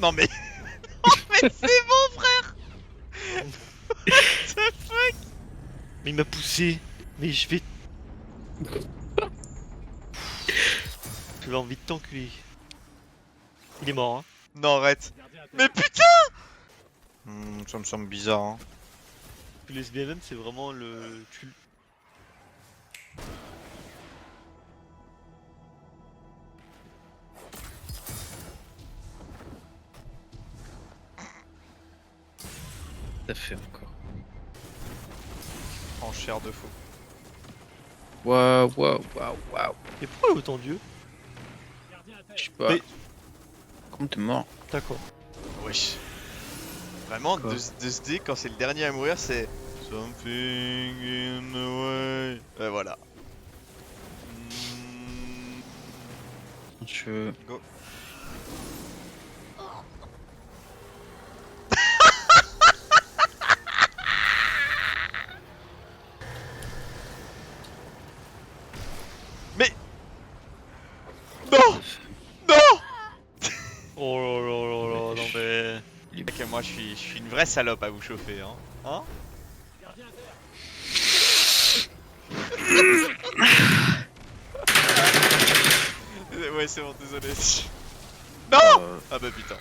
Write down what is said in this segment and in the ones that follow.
Non mais... Oh mais c'est bon frère. What the fuck. Mais il m'a poussé. Mais je vais... J'avais envie de t'enculer. Il est mort, hein. Non arrête. Mais putain. Ça me semble bizarre hein. Le SBMM, c'est vraiment le... Ça fait encore. En chair de fou. Waouh, waouh, waouh, waouh. Et pourquoi il y a autant d'yeux? Je sais pas. Mais- Comment t'es mort? D'accord. Wesh. Vraiment, Quoi 2D, quand c'est le dernier à mourir, c'est... Something in the way... Ouais, voilà. Je... Go. Mais... Non. Non. Oh là là là là, non mais... Ok, moi je suis une vraie salope à vous chauffer, hein. Hein. Ouais, c'est bon, désolé. Non. Ah bah putain.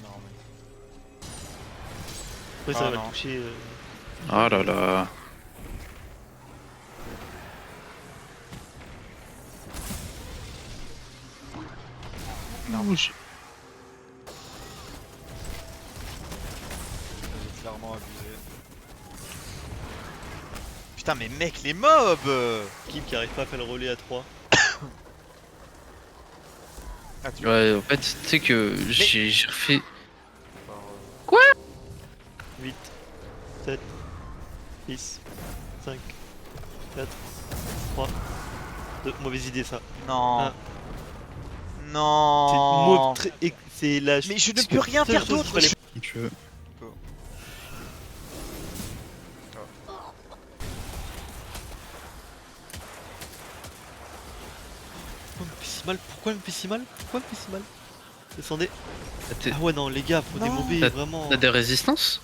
Non mais... Ouais, ça Ah, va non. toucher... Oh là là. Non. J'ai- J'ai clairement abusé. Putain mais mec, les mobs. Kim qui arrive pas à faire le relais à 3. Ah, tu... Ouais, en fait, tu sais que j'ai refait... 8, 7, 6, 5, 4, 3, 2. Mauvaise idée ça. Non. Ah. C'est Non. mauvais, c'est la... Mais je ne peux rien seule faire chose d'autre. qu'il fallait- Je... Pourquoi il me fait si mal? Pourquoi il me fait si mal? Pourquoi il me fait si mal? Descendez. T'as Ah ouais non les gars, faut Non. démober vraiment. des résistances?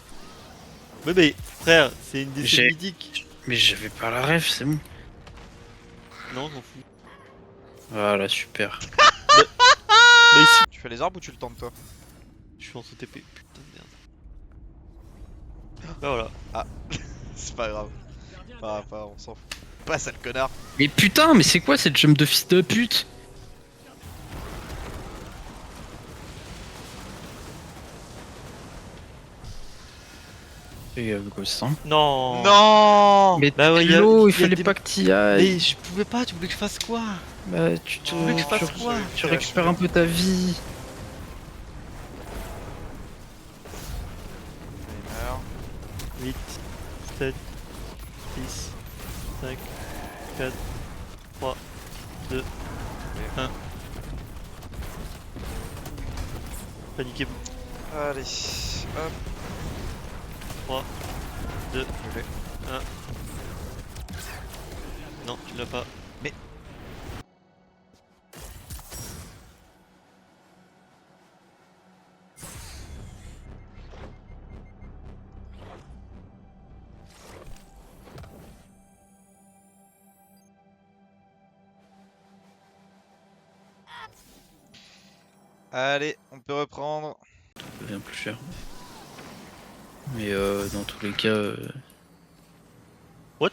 Mais frère, c'est une J'ai- décès mythique. Mais j'avais pas la ref, c'est bon. Non, je m'en fous. Voilà, super. Mais ici, Tu fais les arbres ou tu le tentes toi? je suis en sous-TP. Putain de merde. Bah voilà. C'est pas grave. Pas, on s'en fout. Pas sale connard. Mais putain, mais c'est quoi cette jump de fils de pute? Et gosse, hein. Non. Non. Mais Bah ouais, t'es y a- low, y il a fallait des- pas que t'y ailles. Mais je pouvais pas, tu voulais que je fasse quoi? Bah tu te... Tu veux que je fasse tu- quoi? tu récupères un peu ta vie. Il meurt. 8, 7, 6, 5, 4, 3, 2, 1. Paniquez-vous. Allez. Hop. 3, 2, Je l'ai. 1. Non, tu l'as pas. Mais... Allez, on peut reprendre. Ça devient plus cher. Mais dans tous les cas... What?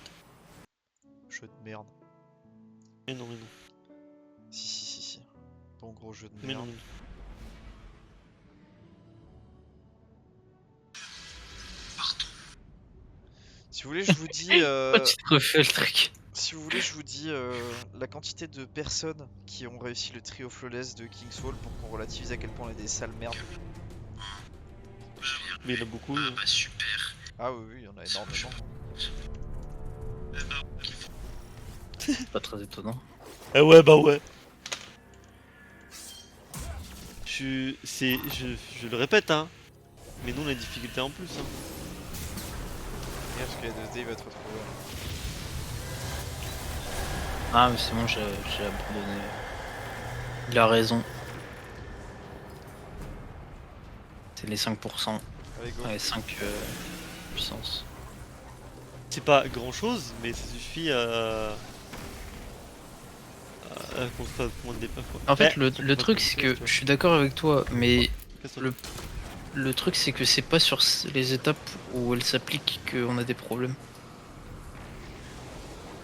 Jeu de merde. Mais non, mais non. Si. Ton gros jeu de Mais non, merde. mais non. Si vous voulez, je vous dis... Oh, tu te refais le truc. Si vous voulez, je vous dis la quantité de personnes qui ont réussi le trio flawless de King's Fall pour qu'on relativise à quel point on est des sales merdes. Mais il y en a beaucoup. Super. Ah oui, il y en a énormément. Pas très étonnant. Ah ouais, bah ouais. Je le répète, hein. Mais nous, on a une difficulté en plus, hein. Parce qu'il y a 2D, il va te retrouver. Ah, mais c'est bon, j'ai abandonné. Il a raison. C'est les 5%. Allez, go. Ouais, 5 puissance. C'est pas grand chose, mais ça suffit à qu'on se fasse moins de départ. En fait, le truc, c'est que je suis d'accord avec toi, mais le... le truc, c'est que c'est pas sur les étapes où elle s'applique qu'on a des problèmes.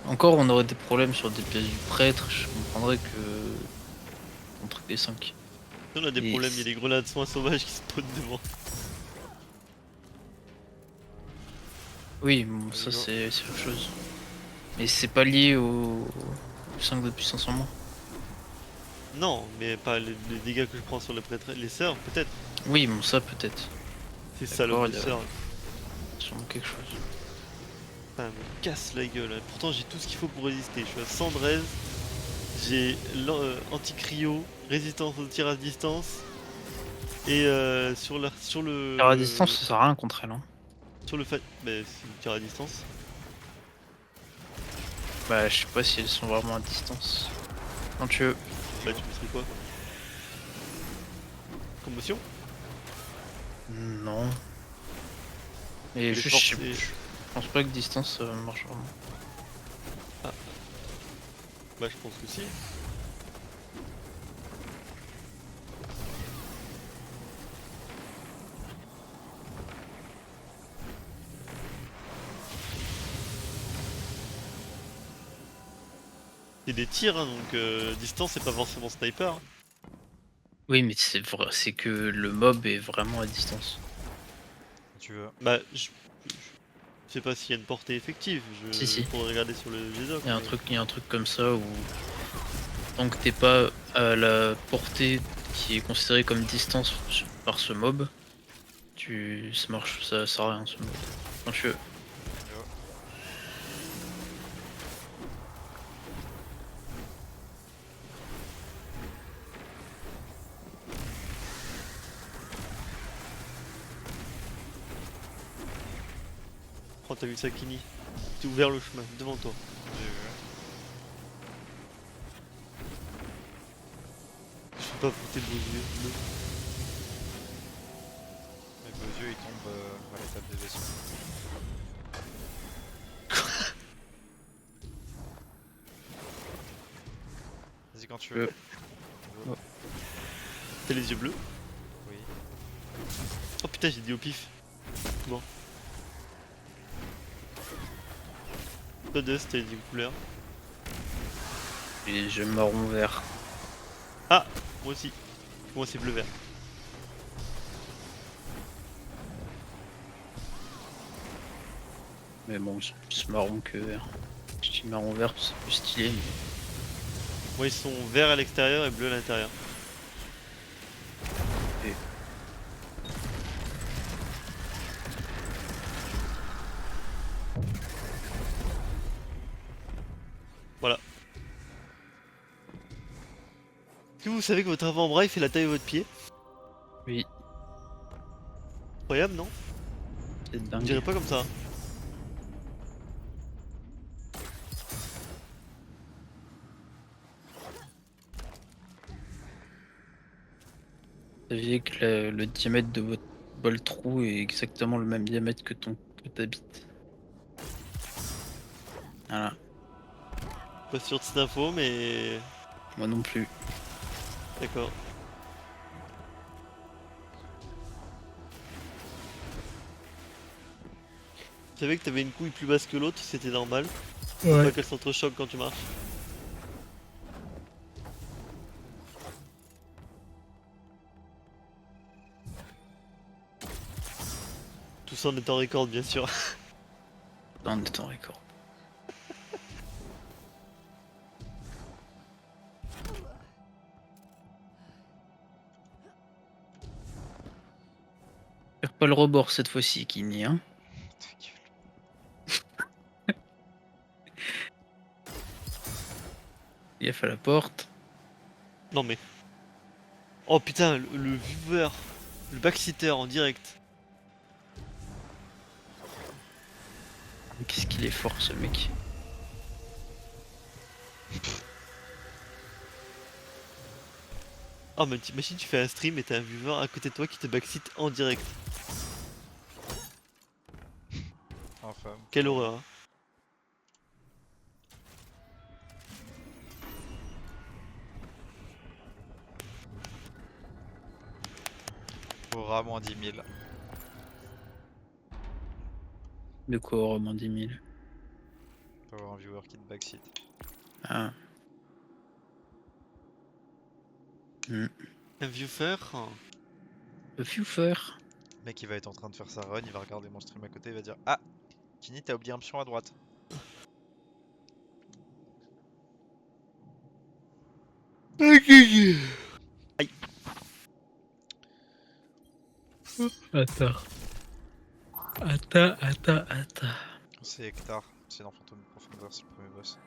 Encore, on aurait des problèmes sur des pièces du prêtre, je comprendrais que. Contre des 5. On a des problèmes, il y a des grenades soins sauvages qui se spawnent devant. Oui, bon, ça c'est autre chose. Mais c'est pas lié au 5 de puissance en moins. Non, mais pas les dégâts que je prends sur les prêtres, les sœurs, peut-être. Oui, bon, ça peut-être. C'est ça le il y a sœur. sûrement quelque chose. Putain, me casse la gueule. Pourtant, j'ai tout ce qu'il faut pour résister. Je suis à 100 de res. J'ai anti-cryo, résistance au tir à distance. Et sur le. Alors à distance, ça sert à rien contre elle. Hein. Sur le fait. Mais c'est le tir à distance. Bah, je sais pas si elles sont vraiment à distance. Quand tu veux. Bah, tu mettrais quoi? Commotion? Non. Mais juste, je pense pas que distance marche vraiment. Ah. Bah, je pense que si. C'est des tirs, hein, donc distance c'est pas forcément sniper. Oui, mais c'est vrai, c'est que le mob est vraiment à distance. Tu veux. Bah, je sais pas s'il y a une portée effective. Si. Faudrait regarder sur le GDoc. Il y a un truc comme ça où tant que t'es pas à la portée qui est considérée comme distance par ce mob, ça marche, ça sert à rien ce mob. Quand tu veux. Oh, t'as vu ça, Kini? T'es ouvert le chemin devant toi. J'ai vu. Je sais pas pour tes beaux yeux bleus. Mes beaux yeux ils tombent à la table des vaisseaux. Vas-y quand tu veux. Go. T'as les yeux bleus? Oui. Oh putain, j'ai dit au pif. Bon. Toi, Dust, t'as dit couleur. Et je marron vert. Ah, moi aussi. Moi, c'est bleu-vert. Mais bon, c'est plus marron que vert. Je dis marron vert, c'est plus stylé. Mais... Moi, ils sont verts à l'extérieur et bleus à l'intérieur. Et... Voilà. Est-ce que vous savez que votre avant-bras il fait la taille de votre pied? Oui, Incroyable, non? c'est On dingue. dirait pas comme ça. Vous saviez que le diamètre de votre bol trou est exactement le même diamètre que ta bite. Voilà, Pas sûr de cette info, mais. moi non plus. D'accord. Tu savais que t'avais une couille plus basse que l'autre, c'était normal. Faut pas qu'elle s'entrechoque quand tu marches. Tout ça en étant record, bien sûr. Dans le temps record. Faire pas le rebord cette fois-ci, Kini, hein. Gaffe à la porte. Non mais. Oh putain, le viewer, le backseater en direct. Qu'est-ce qu'il est fort ce mec. Oh, mais t'imagines, tu fais un stream et t'as un viewer à côté de toi qui te backseat en direct. Enfin. Quelle horreur, hein. Aura moins 10 000. De quoi roman 10 000. Faut avoir un viewer qui te backseat. Ah. Un viewer. Le viewer. Le mec il va être en train de faire sa run, il va regarder mon stream à côté, il va dire ah Kini t'as oublié un pion à droite. Aïe. Attends. Attends. C'est Hectare, c'est dans Fantôme de Profondeur, c'est le premier boss.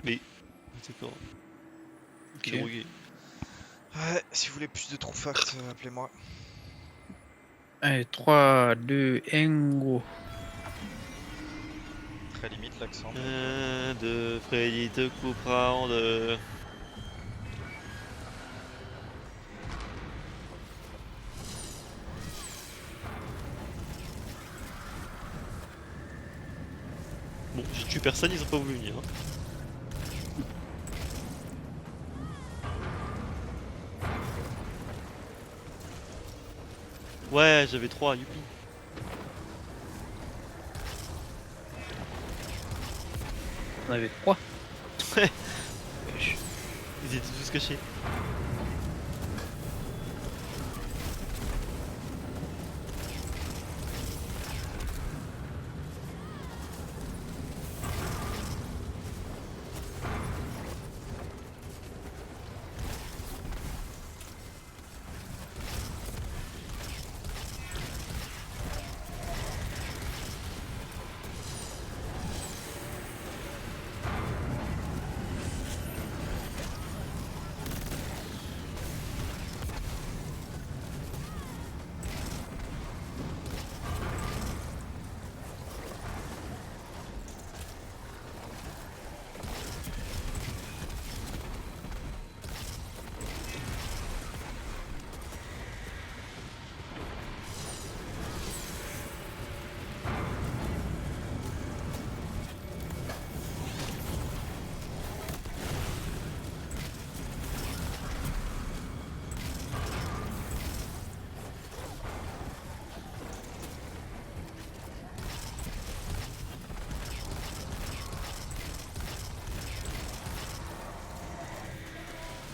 D'accord. Ok. Ok. Drogué. Ouais, si vous voulez plus de true fact, appelez-moi. Allez, 3, 2, 1, go. Très limite l'accent. De Freddy te coupera en deux. Bon, j'ai tué personne, ils ont pas voulu venir. Hein. Ouais, j'avais 3, youpi. On avait 3. Ouais. Ils étaient tous cachés.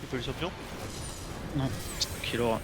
C'est pas le champion? Qu'il aura.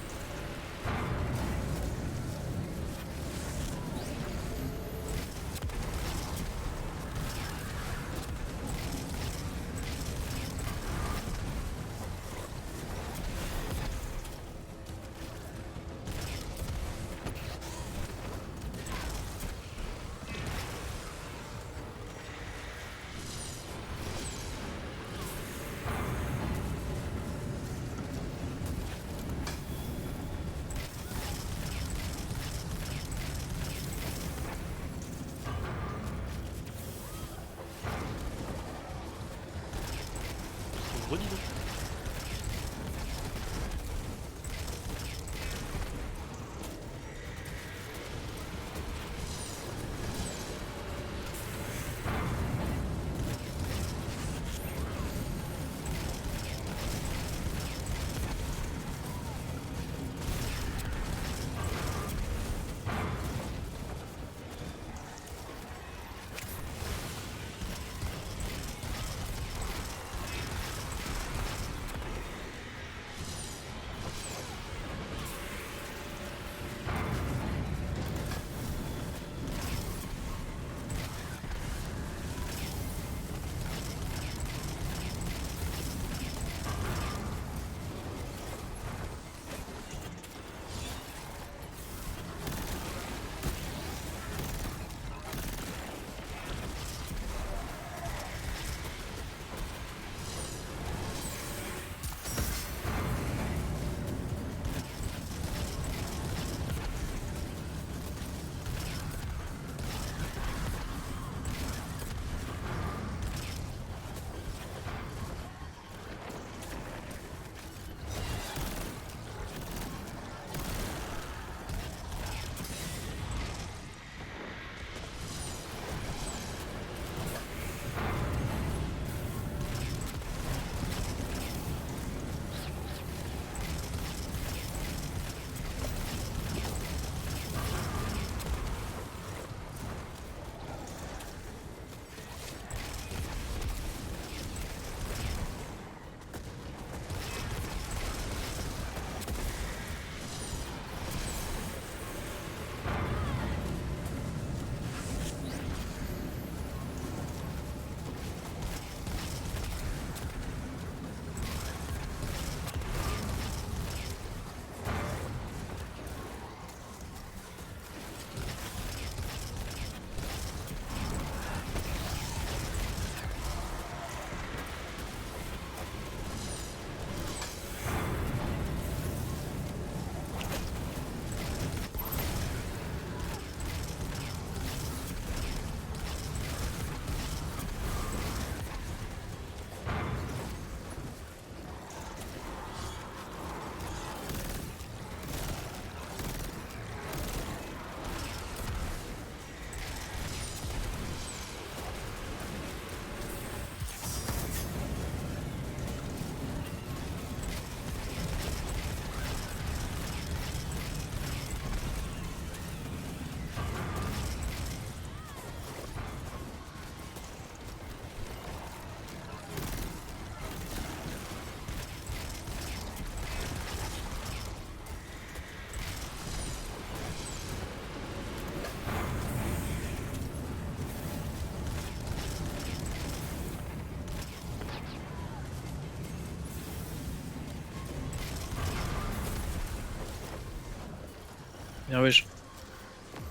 Bien ouais,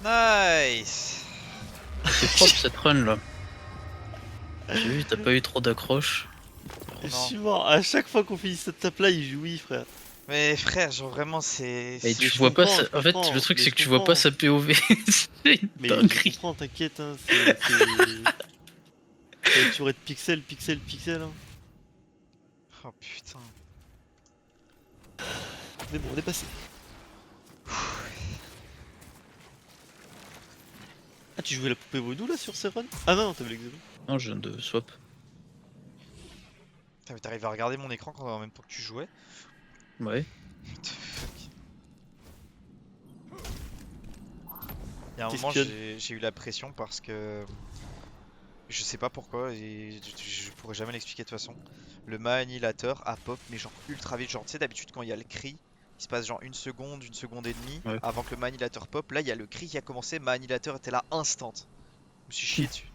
Nice. c'est propre cette run là. J'ai vu, t'as pas eu trop d'accroches. Je Non. suis mort. À chaque fois qu'on finit cette tape là, il jouit, frère. Mais frère, genre vraiment, c'est. Et Mais tu je vois pas comprends, ça... je En fait, comprends, le truc mais c'est je que tu vois comprends. pas sa POV. C'est une Mais je dinguerie. comprends, t'inquiète, hein, c'est. Ça va toujours être pixel, pixel, pixel. Hein. Oh putain. Mais bon, on est passé. Ah, tu jouais la poupée vaudou là sur ces runs? Ah non, t'avais l'examen. Non, je viens de swap. Putain, mais t'arrives à regarder mon écran quand en même temps que tu jouais? Ouais. What the fuck. Il y a un moment, T'espionnes. j'ai eu la pression parce que. Je sais pas pourquoi, et je pourrais jamais l'expliquer de toute façon. Le mât annihilateur a pop, mais genre ultra vite. Genre, tu sais, d'habitude, quand il y a le cri, il se passe genre une seconde et demie Ouais. avant que le mât annihilateur pop. Là, il y a le cri qui a commencé, mât annihilateur était là instant. Je me suis chié dessus.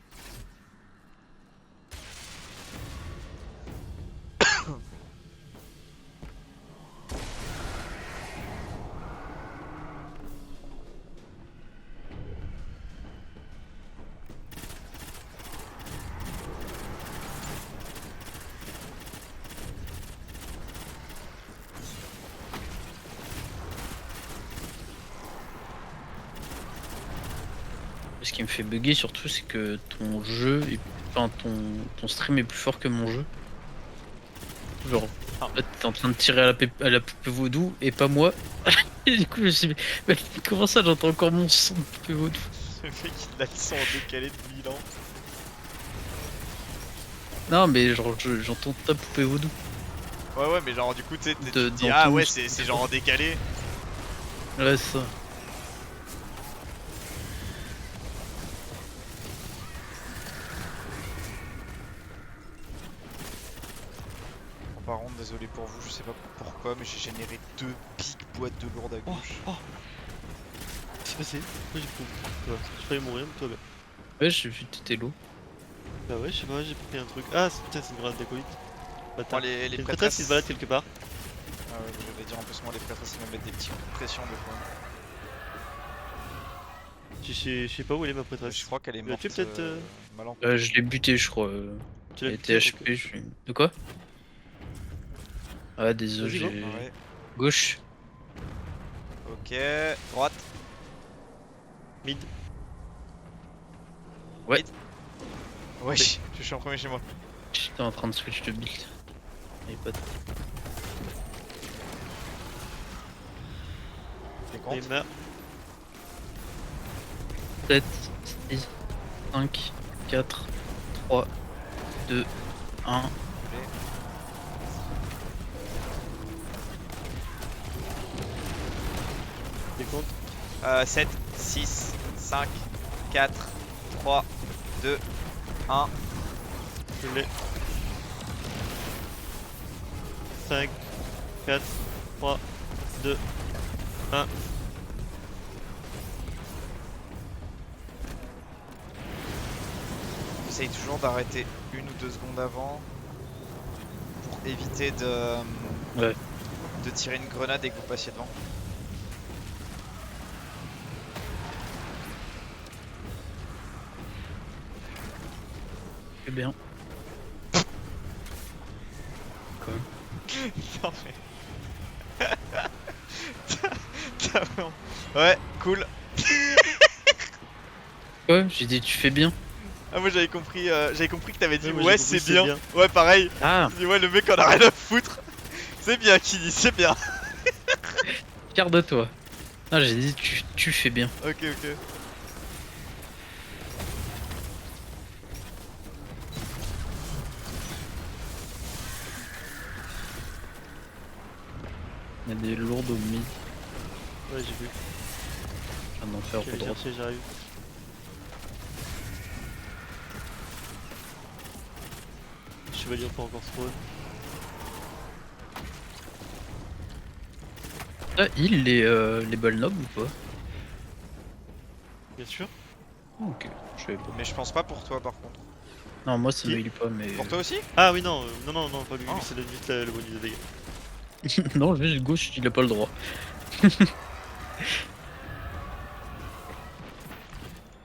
Ce qui me fait bugger surtout, c'est que ton jeu, enfin ton stream est plus fort que mon jeu. Genre, en fait, t'es en train de tirer à la poupée vaudou et pas moi. Et du coup, je me suis dit, mais comment ça, j'entends encore mon son de poupée vaudou? Le mec, il a le son en décalé de 1000 ans. Non, mais genre, j'entends ta poupée vaudou. Ouais, mais genre, du coup, tu sais, tu te dis, dans ah ton- ouais, c'est genre en décalé. Ouais, c'est ça. Bon, par contre, désolé pour vous, je sais pas pourquoi, mais j'ai généré 2 piques boîtes de lourdes à Oh, gauche. oh. Qu'est-ce qui s'est passé? Pourquoi j'ai pris? Ouais, j'ai failli mourir, mais toi, bah. Ouais, j'ai vu t'étais low. Bah ouais, je sais pas, j'ai pris un truc. Ah, putain, c'est une grenade d'acolyte. Bon, Bâtard. les Il y a une prêtresses. prêtresse qui se balade quelque part. Ah ouais, j'allais dire en plus, moi, les prêtresses, ils me mettent des petits coups de pression des fois. Je sais pas où elle est ma prêtresse. Je crois qu'elle est Tu morte. es peut-être. Mal en Je l'ai buté, je crois. Tu Elle l'as était buté, HP, ok. je suis. De quoi? Ah, désolé. Vas-y, go. Ouais. Gauche. Ok, droite. Mid. Ouais. Wesh, je suis en premier chez moi. J'étais en train de switch de build. Et pas de... T'es Il compte? meurt. 7, 6, 5, 4, 3, 2, 1. T'es compte? 7, 6, 5, 4, 3, 2, 1. Je l'ai. 5, 4, 3, 2, 1. J'essaye toujours d'arrêter 1 ou 2 secondes avant pour éviter de, Ouais. de tirer une grenade et que vous passiez devant. C'est bien. Quoi? Non mais. T'as vraiment- Ouais, cool. Ouais, j'ai dit tu fais bien. Ah, moi j'avais compris que t'avais dit Ouais, moi, j'ai ouais, compris, c'est c'est bien. Ouais, pareil. Ah, J'ai dit ouais, le mec en a rien à foutre. C'est bien, Kini, c'est bien. fier de toi. Ah, j'ai dit tu fais bien. Ok. Il y a des lourdes au mid. Ouais, j'ai vu. Je viens d'en faire Je vais au les droit. chercher, j'arrive. Chevalier pas encore spawn. Ah, il les balles nobles ou pas? Bien sûr. Oh, ok, je savais pas. Mais je pense pas pour toi par contre. Non, moi ça Qui? me heal pas, mais. Pour toi aussi? Ah oui, non, non, pas lui. Oh. Lui, c'est juste le bonus de dégâts. Non, juste gauche, il a pas le droit.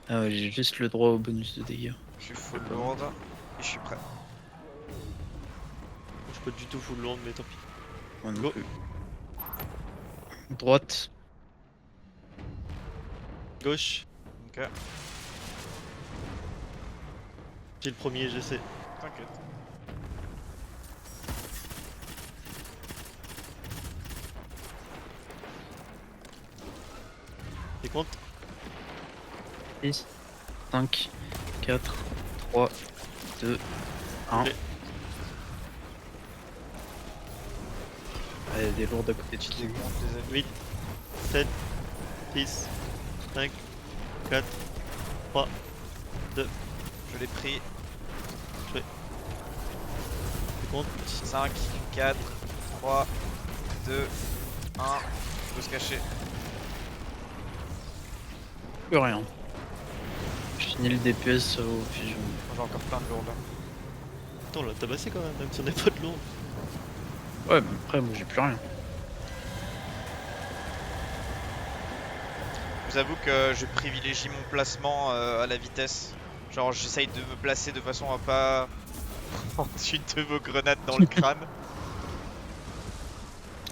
Ah ouais, j'ai juste le droit au bonus de dégâts. Je suis full lourde et je suis prêt. Je suis pas du tout full lourd, mais tant pis. Moi non Go. plus. Droite. Gauche. Ok, J'ai le premier, j'essaie. t'inquiète. Et compte. 6, 5, 4, 3, 2, 1. Ok. Ah, il y a des lourdes à côté de Tu tout. démontes les ennemis. 8, 7, 6, 5, 4, 3, Je l'ai pris. et compte. 5, 4, 3, 2, 1. Je peux se cacher. Plus rien. Je finis le DPS au fusion. J'ai encore plein de lourds là. Attends, on l'a tabassé quand même si on n'est pas de lourd. Ouais, mais après, moi j'ai plus rien. Je vous avoue que je privilégie mon placement à la vitesse. Genre j'essaye de me placer de façon à pas prendre une de vos grenades dans le crâne.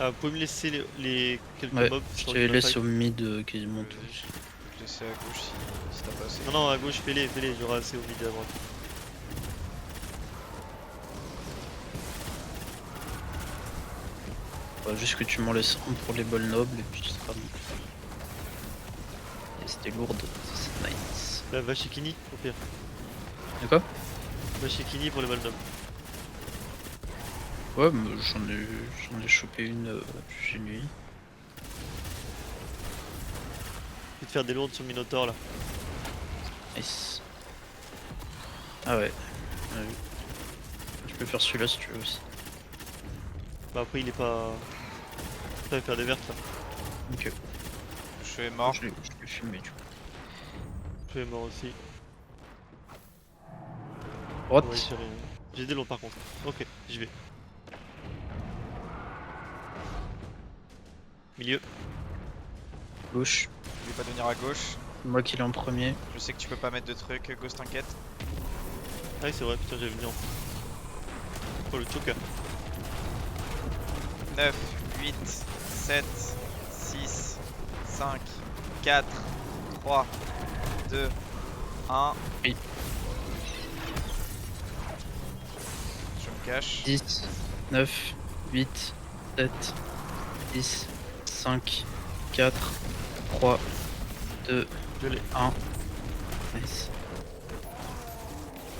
Ah, vous pouvez me laisser les quelques Ouais, mobs je sur te le laisse fight. au mid quasiment Vas-y, tous. je laisse à gauche si t'as pas assez. Non, non, à gauche, fais-les, j'aurai assez au milieu à droite. Juste que tu m'en laisses un pour les bols nobles et puis ce sera bon. Et c'était lourde, ça, c'est nice. Là, va chez Kini, au pire. De quoi? Va chez Kini pour les balles nobles. Ouais, mais j'en ai chopé une chez lui. Je vais te faire des lourdes sur Minotaur là. Nice. Ah ouais. Ouais. Je peux faire celui-là si tu veux aussi. Bah après il est pas... Ça va faire des vertes là. Ok. Je suis mort. Je l'ai filmé du coup. Je suis mort aussi. Droite. Ouais, j'ai rien. J'ai des lourds par contre. Ok, j'y vais. Milieu. Gauche. Je vais pas venir à gauche. Moi qui l'ai en premier. Je sais que tu peux pas mettre de trucs. Ghost, t'inquiète. Ah oui c'est vrai, putain j'avais venu en... Oh le choker. 9, 8, 7, 6, 5, 4, 3, 2, 1. Oui. Je me cache. 10, 9, 8, 7, 6, 5, 4, 3, 2, Je l'ai. 1. Nice.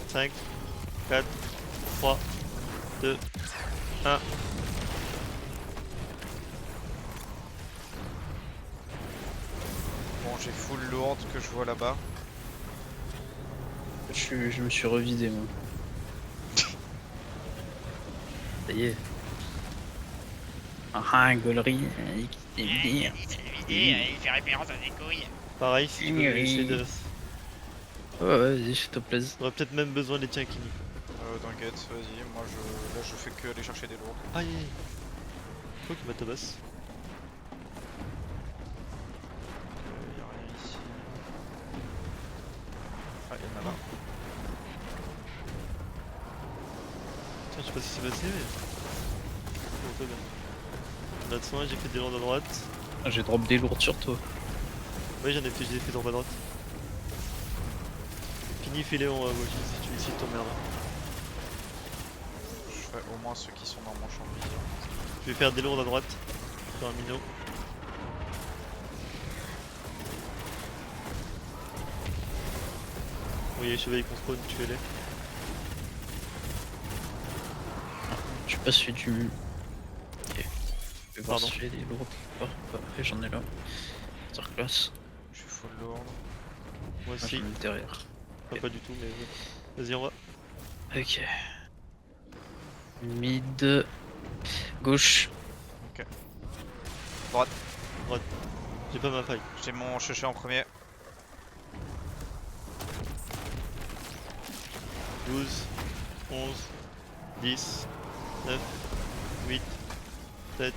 5, 4, 3, 2, 1. Bon, j'ai full lourde que je vois là-bas. Je me suis revidé moi. Ça y est. Ah, gaulerie, c'est bien. Il fait référence à ses couilles. Pareil si tu veux essayer de... Ouais, vas-y, fais-toi plaisir. On aurait peut-être même besoin des tiens Kini. T'inquiète, vas-y. Moi, là, je fais que aller chercher des lourds. Aïe aïe aïe. Faut qu'il m'a tabasse. Y'a rien ici. Ah, y'en a là. Tiens, je sais pas si c'est passé mais... Bon, très bien. On a de soin, j'ai fait des lourds à droite. Ah, j'ai drop des lourdes sur toi. Oui j'en ai fait, j'ai fait droit à droite. Kini fais-les en gauche si tu t'emmerdes. Je fais au moins ceux qui sont dans mon champ de vision. Je vais faire des lourds à droite. Sur un minot. Oui, les chevaliers qu'on spawn, tuez-les. Je sais pas celui du. Ok. Je vais voir Pardon. si j'ai des lourdes. Oh, après j'en ai là. Masterclass. Je suis full lourde. Moi Ah, aussi. j'en ai derrière. Enfin, pas du tout, mais vas-y, on va. Ok. Mid. Gauche. Droite. J'ai pas ma faille. J'ai mon chouchou en premier. 12, 11, 10, 9, 8, 7,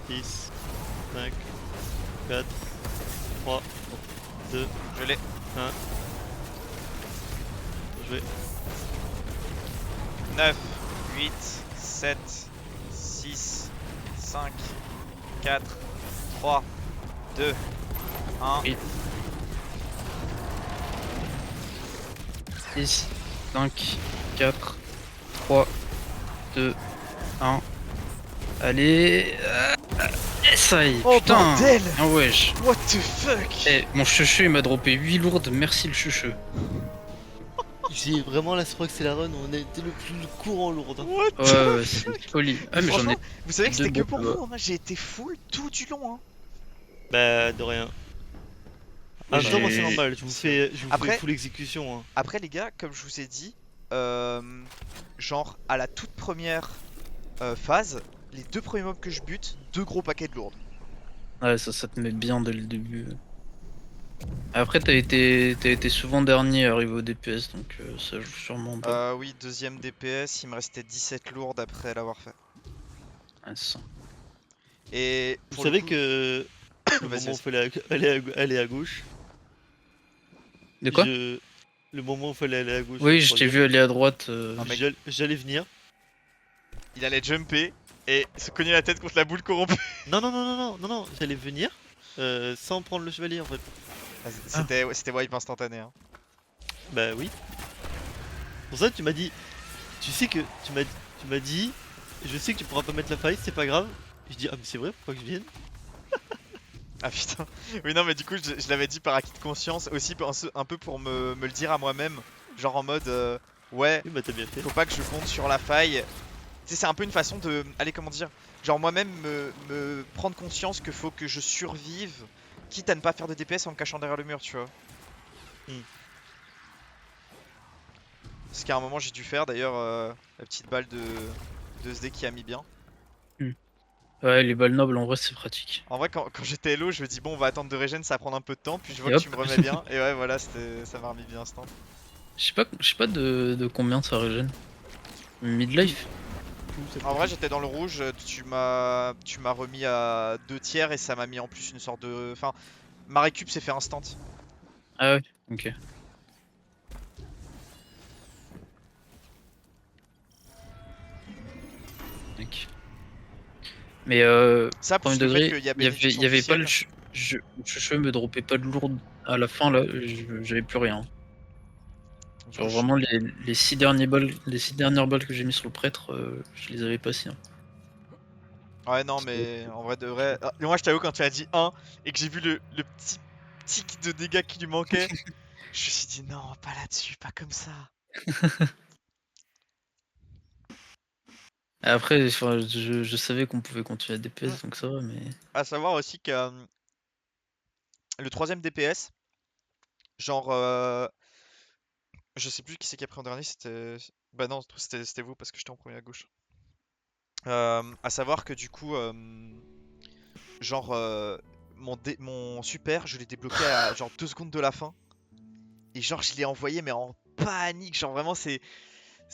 6, 5, 4, 3, 2, Je l'ai. 1. Joué. 9, 8, 7, 6, 5, 4, 3, 2, 1. Oui. 6, 5, 4, 3, 2, 1. Allez. Ça y est, Oh, putain. bordel. Ah wesh. What the fuck? Eh, mon chuchu il m'a droppé 8 lourdes, merci le chuchu. J'ai vraiment la crois que c'est la run où on a été le plus court en lourde. hein. What the Ouais, fuck? c'est folie. Ah, mais j'en ai. Franchement, vous savez que deux c'était que bons pour combats. vous, hein. J'ai été full tout du long. Hein. Bah, de rien. En même temps, moi c'est J'ai- normal, je vous fais Après- full exécution. Hein. Après, les gars, comme je vous ai dit, genre à la toute première phase, les 2 premiers mobs que je bute, 2 gros paquets de lourdes. Ouais, ça te met bien dès le début. Après, t'as été souvent dernier arrivé au DPS, donc ça joue sûrement pas. Oui, deuxième DPS, il me restait 17 lourdes après l'avoir fait. Ouais, c'est ça. Et Vous pour le savez coup- que le Vas-y, moment où il vas-y. fallait aller à gauche. De quoi Le moment où il fallait aller à gauche. Oui, le je t'ai troisième, vu aller à droite. Ah, mec. J'allais venir. Il allait jumper et se cogner la tête contre la boule corrompue. Non, j'allais venir sans prendre le chevalier en fait. C'était wipe instantané. Hein. Bah oui. Pour ça, tu m'as dit. Tu sais que tu m'as dit. Je sais que tu pourras pas mettre la faille, c'est pas grave. Je dis ah mais c'est vrai, pourquoi que je vienne? Ah putain. Oui, non, mais du coup, je l'avais dit par acquis de conscience aussi, un peu pour me le dire à moi-même. Genre en mode, ouais, Oui bah t'as bien fait. faut pas que je compte sur la faille. Tu sais, c'est un peu une façon de. Allez, comment dire? Genre moi-même me prendre conscience qu'il faut que je survive, quitte à ne pas faire de DPS en me cachant derrière le mur, tu vois. Ce qu'à un moment j'ai dû faire d'ailleurs, la petite balle de SD qui a mis bien. Ouais, les balles nobles en vrai, c'est pratique. En vrai, quand j'étais hello, je me dis bon, on va attendre de régène, ça va prendre un peu de temps. Puis je vois Et que hop. tu me remets bien. Et ouais, voilà, ça m'a remis bien instant. Je sais pas de combien ça régène. Midlife. En vrai, j'étais dans le rouge, tu m'as remis à 2 tiers et ça m'a mis en plus une sorte de. Enfin, ma récup s'est fait instant. Ah ouais, ok. Ok. Mais Ça, plus premier le fait degré, qu'il y a il y bénédiction avait du pas le ciel. chuchu me droppait pas de lourde à la fin là, j'avais plus rien. Du Genre coup, vraiment les 6 dernières balles que j'ai mis sur le prêtre, je les avais passées. Hein. Ouais, non, mais en vrai de vrai. Ah, mais moi, je t'avoue, quand tu as dit 1 et que j'ai vu le petit tic de dégâts qui lui manquait, je me suis dit non, pas là-dessus, pas comme ça. Après, enfin, je savais qu'on pouvait continuer à DPS, donc ça va, mais. À savoir aussi que le troisième DPS, genre, je sais plus qui c'est qui a pris en dernier, c'était. Bah non, c'était vous parce que j'étais en premier à gauche. À savoir que du coup, genre, mon super, je l'ai débloqué à genre 2 secondes de la fin. Et genre, je l'ai envoyé, mais en panique. Genre, vraiment,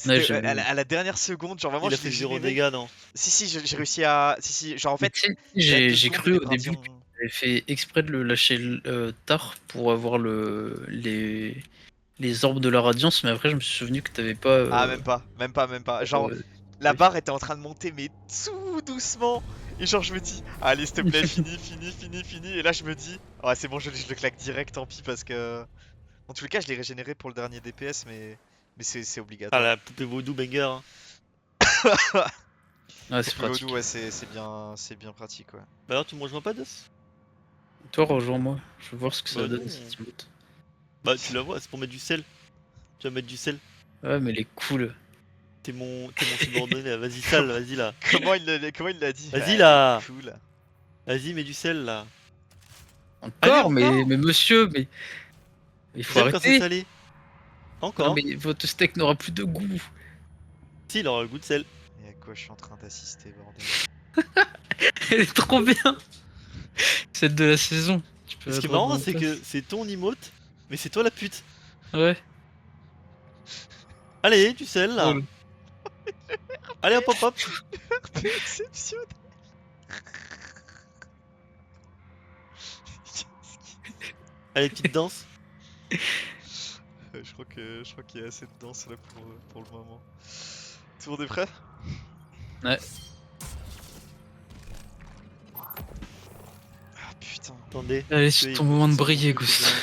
Ouais, c'était j'avais vu. à la dernière seconde. Genre, vraiment, Il a je l'ai fait 0 généré. dégâts, non? Si, j'ai réussi à. Si, genre, en Mais fait, tu sais, il reste 2 j'ai secondes et les cru au début Brindians. que j'avais fait exprès de le lâcher tard pour avoir les orbes de la radiance, mais après je me suis souvenu que t'avais pas. Ah, même pas. Genre, Euh, la oui. barre était en train de monter, mais tout doucement. Et genre, je me dis, allez, s'il te plaît, fini. Et là, je me dis, ouais, c'est bon, je le claque direct, tant pis, parce que. En tous les cas, je l'ai régénéré pour le dernier DPS, mais c'est Ah obligatoire. la poupée vaudou banger. Hein. Ouais, c'est Pour le pratique. vaudou, ouais, c'est bien pratique, ouais. Bah alors tu me rejoins pas Dos? Toi, rejoins-moi. Je veux voir ce que ça Bah donne non. cette emote. Bah tu la vois, c'est pour mettre du sel. Tu vas mettre du sel. Ouais, mais elle est cool. T'es mon subordonné là, vas-y sale, vas-y là. Comment il l'a dit? Vas-y, Ouais, là. cool. Vas-y mets du sel là. Encore, Allez, encore mais monsieur, mais. Il faut J'aime quand c'est arrêter. salé. Non, Encore. mais votre steak n'aura plus de goût. Si, il aura le goût de sel. Et à quoi je suis en train d'assister, bordel? Elle est trop bien. Celle de la saison. Tu peux Et ce qui est la prendre marrant, en c'est place. que c'est ton emote, mais c'est toi la pute. Ouais. Allez, du sel là. Drôle. Allez hop hop hop. Exceptionnel. Allez, petite danse. Je crois qu'il y a assez de danse là pour le moment. Tout le monde est prêt? Ouais. Ah putain. Attendez. Allez, parce que c'est il ton faut moment de que ça briller, monte, Ghost.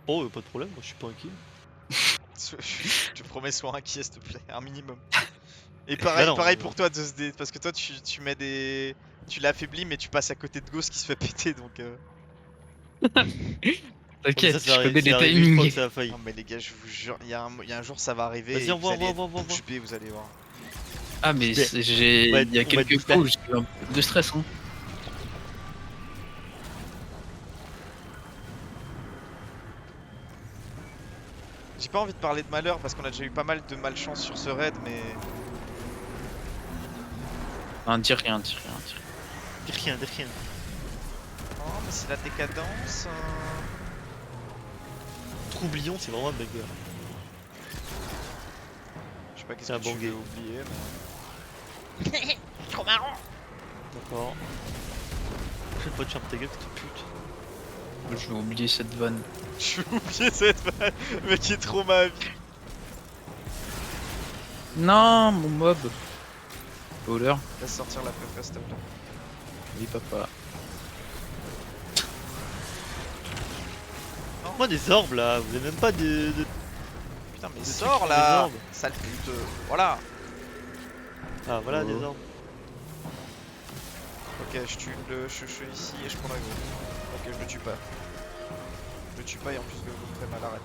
Oh, pas de problème, moi je suis pas inquiet. Je te promets, sois inquiet s'il te plaît, un minimum. Et Bah non, pareil pour toi, Dosd, parce que toi tu mets des. Tu l'affaiblis, mais tu passes à côté de Ghost qui se fait péter donc. Bon, mais ça, T'inquiète, je connais c'est les arrivé une fois que timings. ça a failli. Non, mais les gars, je vous jure, il y a un jour ça va arriver Vas-y, et vous envoie, allez envoie, être envoie, envoie. bouche bée, vous allez voir. Ah, mais Super. j'ai. On va Il y a être- on va être quelques bouche bée. fois où j'ai eu un peu de stress. Hein. J'ai pas envie de parler de malheur parce qu'on a déjà eu pas mal de malchance sur ce raid, mais. Non, dis rien, dis rien, dis rien. Dis rien, dis rien. Oh, mais c'est la décadence. Troublion, c'est vraiment un banger. Je sais pas qu'est-ce C'est un que bon tu game. veux oublier, mais. Trop marrant! D'accord. Prochaine fois, tu fermes ta gueule, petite pute. Je vais oublier cette vanne. Je vais oublier cette vanne, le mec est trop ma vie. Non, mon mob. Voleur. Laisse sortir la préfesse s'il te plaît. Oui, papa. Moi, des orbes là, vous avez même pas de. Putain, mais Des sors trucs, des là! orbes. Sale pute! Voilà! Ah, voilà, Oh. des orbes. Ok, je tue le chouchou ici et je prends la go. Ok, je le tue pas. Je le tue pas et en plus je me fais mal, arrête.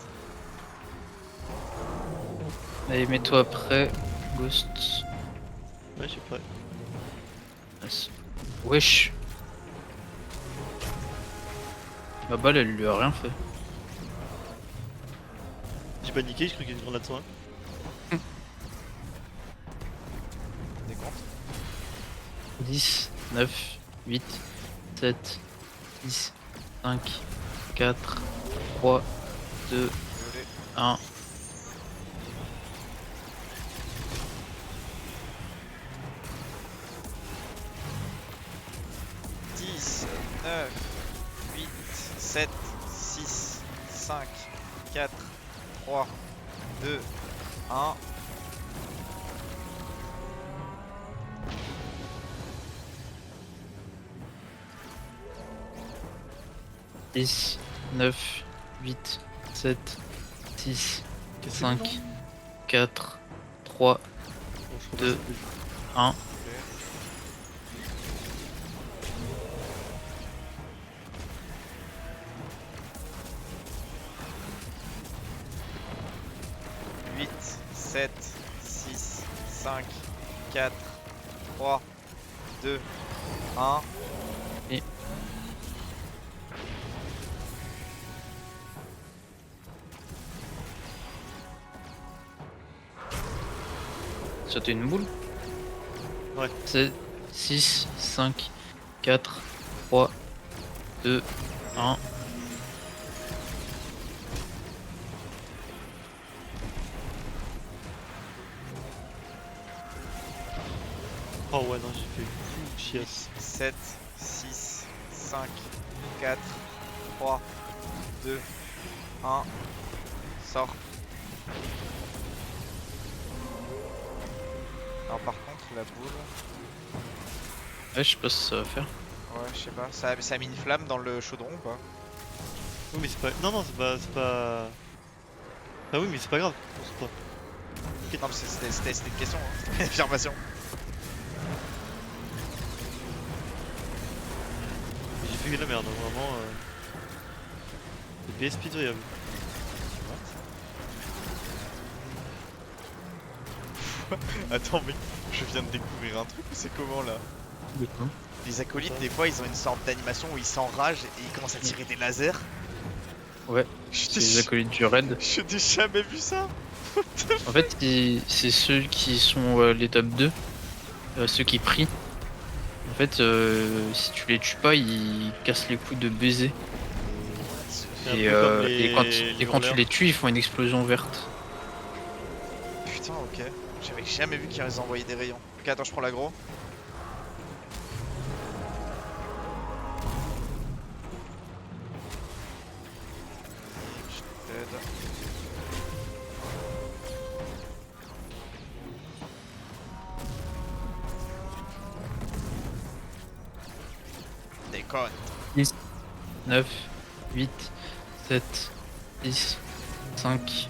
Allez, mets-toi prêt, Ghost. Ouais, je sais pas. Nice. Wesh. Ma balle, elle lui a rien fait. J'ai paniqué, je crois qu'il y a une grenade sur un. Des comptes? 10, 9, 8, 7, 6, 5, 4, 3, 2, Désolé. 1. Dix, 9, 8, 7, 6, 5, 4, 3, 2, 1. Dix, 9, 8, 7, 6, Qu'est-ce que 5, c'est, non 4, 3, Bon, je crois deux. que c'est plus. 1. Huit, 7, 6, 5, 4, 3, 2, 1. Et- Sauter une boule. Ouais. 7, 6, 5, 4, 3, 2, 1. Oh ouais, non, j'ai fait fou, chiasse. 7, 6, 5, 4, 3, 2, 1. Sors. Alors par contre la boule, Ouais, je sais pas ce que ça va faire. ouais je sais pas, ça a mis une flamme dans le chaudron ou pas? Oui, mais c'est pas. Non, non, c'est pas. C'est pas. Ah oui, mais c'est pas grave, on sait pas. Non mais c'était une question, hein. Une affirmation. J'ai fait la merde, hein, vraiment. C'est PS pitoyable. Attends mais je viens de découvrir un truc, c'est comment là? De quoi? Les acolytes des fois ils ont une sorte d'animation où ils s'enragent et ils commencent à tirer des lasers. Ouais, Je c'est les acolytes du raid. n'ai jamais vu ça. En fait, c'est ceux qui sont les top 2, ceux qui prient. En fait, si tu les tues pas, ils cassent les couilles de baiser. C'est un Et, peu comme et quand tu hurleurs. les tues, ils font une explosion verte. Putain ok, j'avais jamais vu qu'ils envoyaient des rayons. Ok attends je prends l'agro. Dead. Déconne. 9, 8, 7, 6, 5,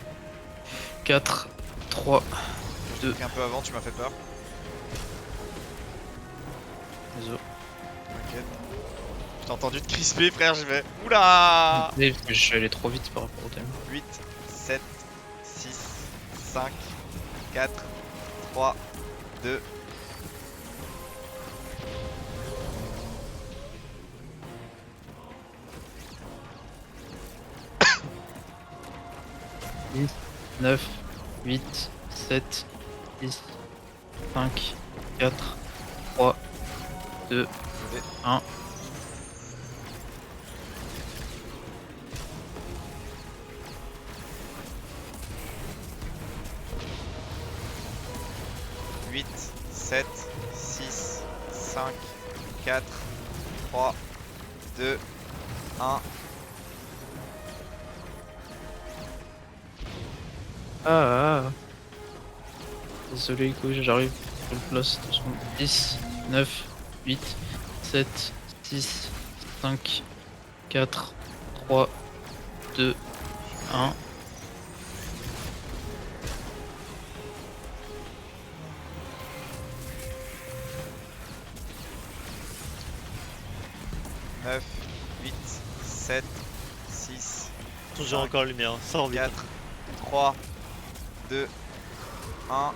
4, 3, Je l'ai pris un peu avant, tu m'as fait peur. désolé. T'inquiète. Je t'ai entendu te crisper, frère, je vais. Oula! Parce que je suis allé trop vite par rapport au thème. 8, 7, 6, 5, 4, 3, 2. Dix, 9, 8, 7, 6, 5, 4, 3, 2, 1. Huit, 7, 6, 5, 4, 3, 2, 1. Ah. Désolé, Hugo, j'arrive sur le place. 10, 9, 8, 7, 6, 5, 4, 3, 2, 1. Neuf, 8, 7, 6, J'ai encore la lumière, ça en vite. 4, 3, 2, 1.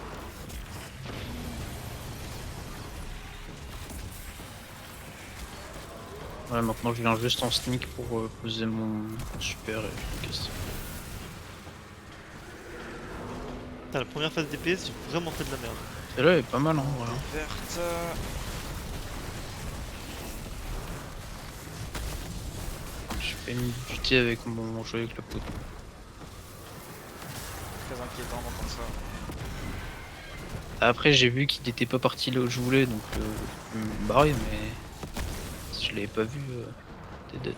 Voilà, maintenant je viens juste en sneak pour poser mon super et je casse. Putain, la première phase DPS, j'ai vraiment fait de la merde. Celle-là est pas mal, hein, voilà. Verte. Je fais une duty avec mon jeu avec la poudre. Très inquiétant d'entendre ça. Après, j'ai vu qu'il était pas parti là où je voulais, donc je me barrer, mais si je l'avais pas vu, t'es dead.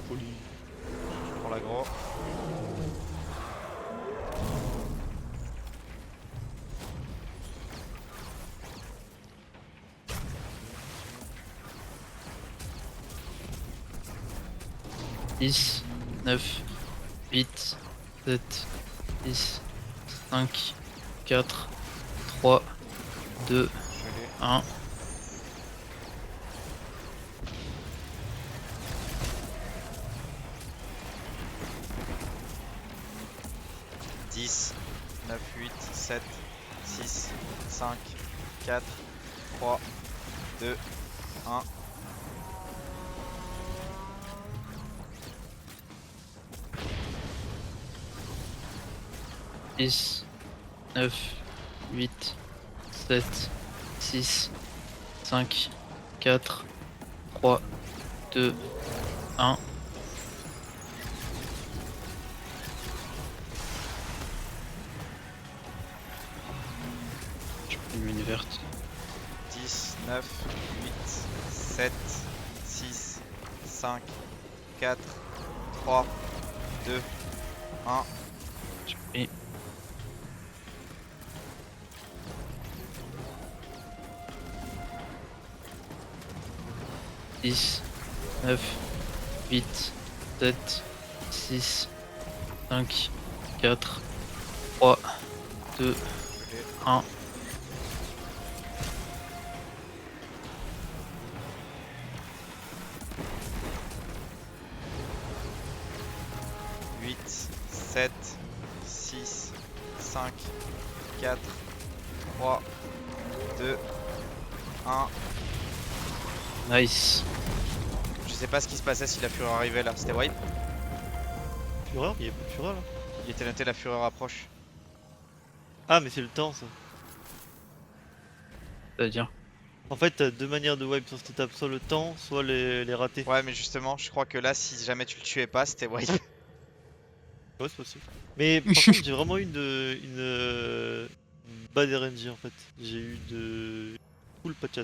Poli. Je prends l'aggro. Dix, 9, 8, 7, 6, 5, 4, 3, 2, Je l'ai. 1. Dix, 9, 8, 7, 6, 5, 4, 3, 2, 1. Dix, 9, 8, 7, 6, 5, 4, 3, 2, 1. Je prends une mine verte. 10, 9, 8, 7, 6, 5, 4, 3, 2, 1. J'ai pris. Dix, 9, 8, 7, 6, 5, 4, 3, 2, Je l'ai. 1. Huit, 7, 6, 5, 4, 3, 2, 1. Nice. Je sais pas ce qui se passait si la fureur arrivait là, c'était wipe. Fureur? Il y a pas de fureur là? Il était noté la fureur approche. Ah, mais c'est le temps ça. C'est-à-dire. En fait, t'as deux manières de wipe sur cette étape, soit le temps, soit les ratés. Ouais, mais justement, je crois que là, si jamais tu le tuais pas, c'était wipe. Ouais, c'est possible. Mais par contre, j'ai vraiment eu une bad RNG en fait. J'ai eu de full patchat.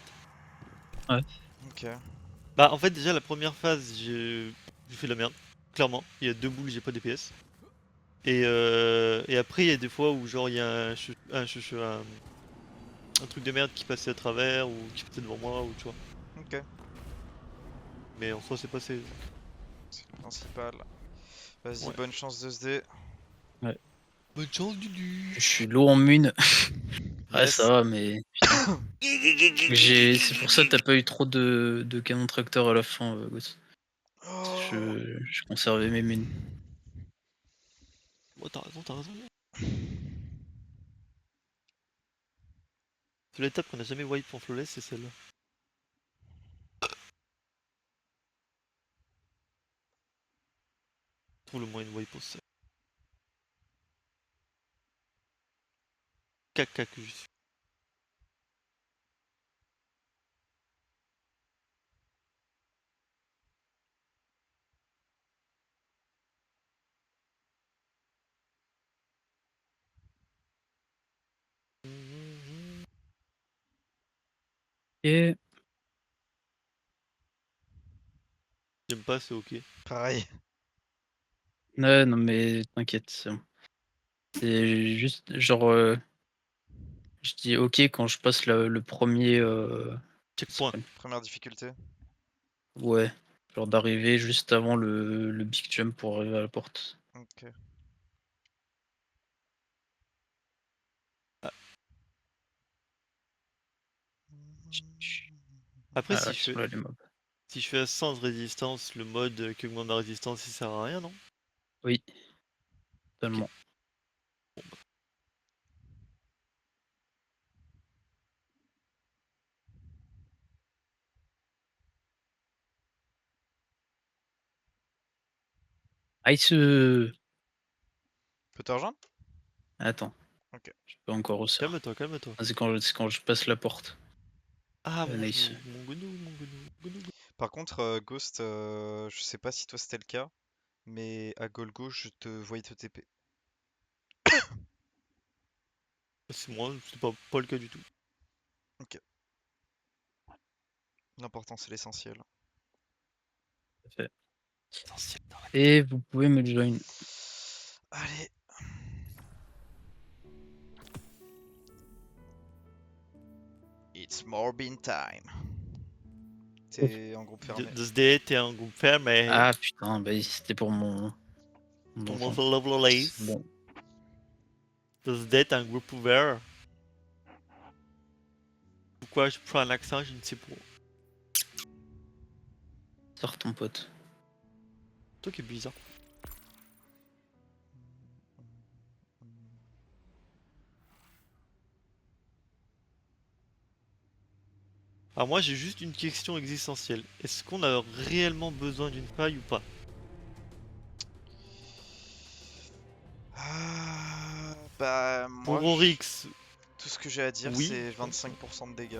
Ok. Bah, en fait, déjà, la première phase, j'ai fait de la merde. Clairement, il y a deux boules, j'ai pas DPS. Et après, il y a des fois où, genre, il y a un truc de merde qui passait à travers ou qui passait devant moi, ou tu vois. Ok. Mais en soi, c'est passé. C'est le principal. Vas-y, Ouais. bonne chance de se dé. Bonne chance, Dudu! Je suis low en mun. Ouais, ça Yes. va, mais putain. C'est pour ça que t'as pas eu trop de canon tracteur à la fin, Ghost. Oh. Je conservais mes munes. Oh, t'as raison, t'as raison. C'est l'étape qu'on a jamais wipe en flawless, c'est celle-là. Trouve le moyen de wipe au sol. Caca que je suis. Et J'aime pas, c'est ok. Pareil. ouais, non mais t'inquiète, c'est bon. C'est juste genre je dis ok quand je passe le premier Checkpoint. sprint. Première difficulté. Ouais, genre d'arriver juste avant le big jump pour arriver à la porte. Ok. Après, Ah ouais, ils sont là les mobs. si je fais à 100 de résistance, le mode qui augmente ma résistance, il sert à rien, non? Oui, totalement. Ice Peut te rejoindre? attends, Ok. je peux encore resserre. Calme-toi, calme-toi. Ah, c'est quand je passe la porte. Ah, mon Nice. genou, mon genou, mon genou, mon genou. Par contre, Ghost, je sais pas si toi c'était le cas, mais à goal gauche, je te voyais te TP. C'est moi, c'est pas le cas du tout. Ok. L'important, c'est l'essentiel. Parfait. Essentiel dans la- Et vous pouvez me join. Allez. It's Morbin time. T'es en groupe fermé. De ce dé, t'es un groupe fermé. Ah putain, bah c'était pour mon Pour mon joint. level lace. Bon, De ce dé, t'es un groupe ouvert. Pourquoi je prends un accent, je ne sais pas. sors ton pote. Toi qui est bizarre. Alors moi j'ai juste une question existentielle. Est-ce qu'on a réellement besoin d'une faille ou pas? Bah, Pour moi, Oryx, tout ce que j'ai à dire, oui. c'est 25% de dégâts.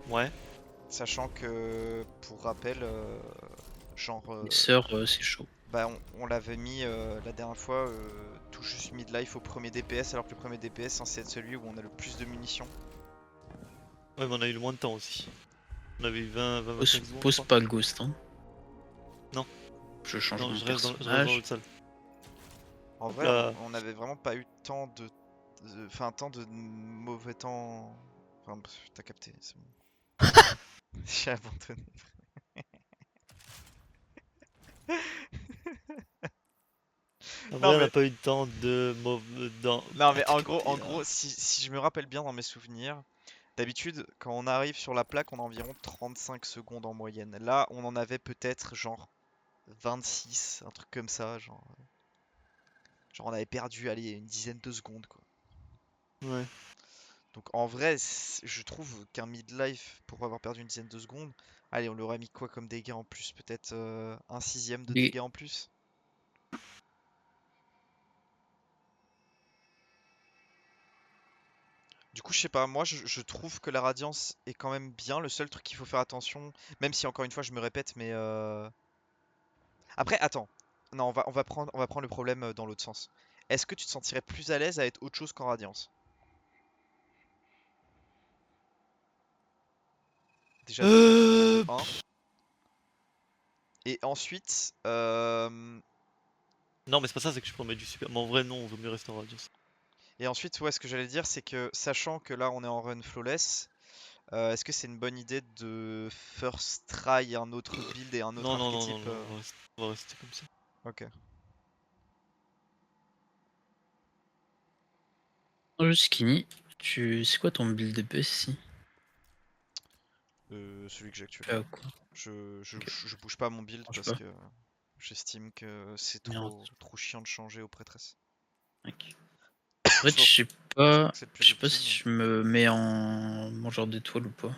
Ouais. Sachant que, pour rappel, genre, Les sœurs, c'est chaud. bah, on l'avait mis la dernière fois, tout juste mid-life au premier DPS, alors que le premier DPS est censé être celui où on a le plus de munitions. Ouais, mais on a eu le moins de temps aussi. On avait eu 20-25 Pose, secondes, je pose crois. pas Ghost, hein. Non. Je change Non, mon je reste dans personnage. l'autre salle. En Hop vrai, là. on avait vraiment pas eu tant de... Enfin, tant de mauvais temps... Enfin, t'as capté, c'est bon. J'ai abandonné. En Non vrai, on mais, n'a pas eu de temps de mauvais. non, Ah, mais t'as en capté là. gros, si je me rappelle bien dans mes souvenirs, d'habitude, quand on arrive sur la plaque, on a environ 35 secondes en moyenne. Là, on en avait peut-être genre 26, un truc comme ça, genre on avait perdu, allez, une dizaine de secondes, quoi. Ouais. Donc en vrai, je trouve qu'un midlife, pour avoir perdu une dizaine de secondes, Allez, on lui aurait mis quoi comme dégâts en plus? Peut-être un sixième de Oui. dégâts en plus? Du coup, je sais pas, moi je trouve que la radiance est quand même bien. Le seul truc qu'il faut faire attention, même si encore une fois je me répète, mais après, attends. Non, on va prendre le problème dans l'autre sens. Est-ce que tu te sentirais plus à l'aise à être autre chose qu'en radiance? Déjà de Euh... 1. Et ensuite, Non, mais c'est pas ça, c'est que je peux mettre du super. Mais en vrai, non, on vaut mieux rester en radius. ouais, ce que j'allais dire, c'est que sachant que là on est en run flawless, est-ce que c'est une bonne idée de first try un autre build et un autre Non, non, non, non, archétype non, on va rester comme ça. Ok. Skinny, c'est quoi ton build DPS ici? Celui que j'ai actuellement. Ah, quoi. Ok, Je bouge pas mon build change parce pas. que j'estime que c'est Merde. trop chiant de changer aux prêtresses. Ok. En fait, Sauf, je crois que c'est le je plus sais pas optime. si je me mets en mangeur d'étoiles ou pas.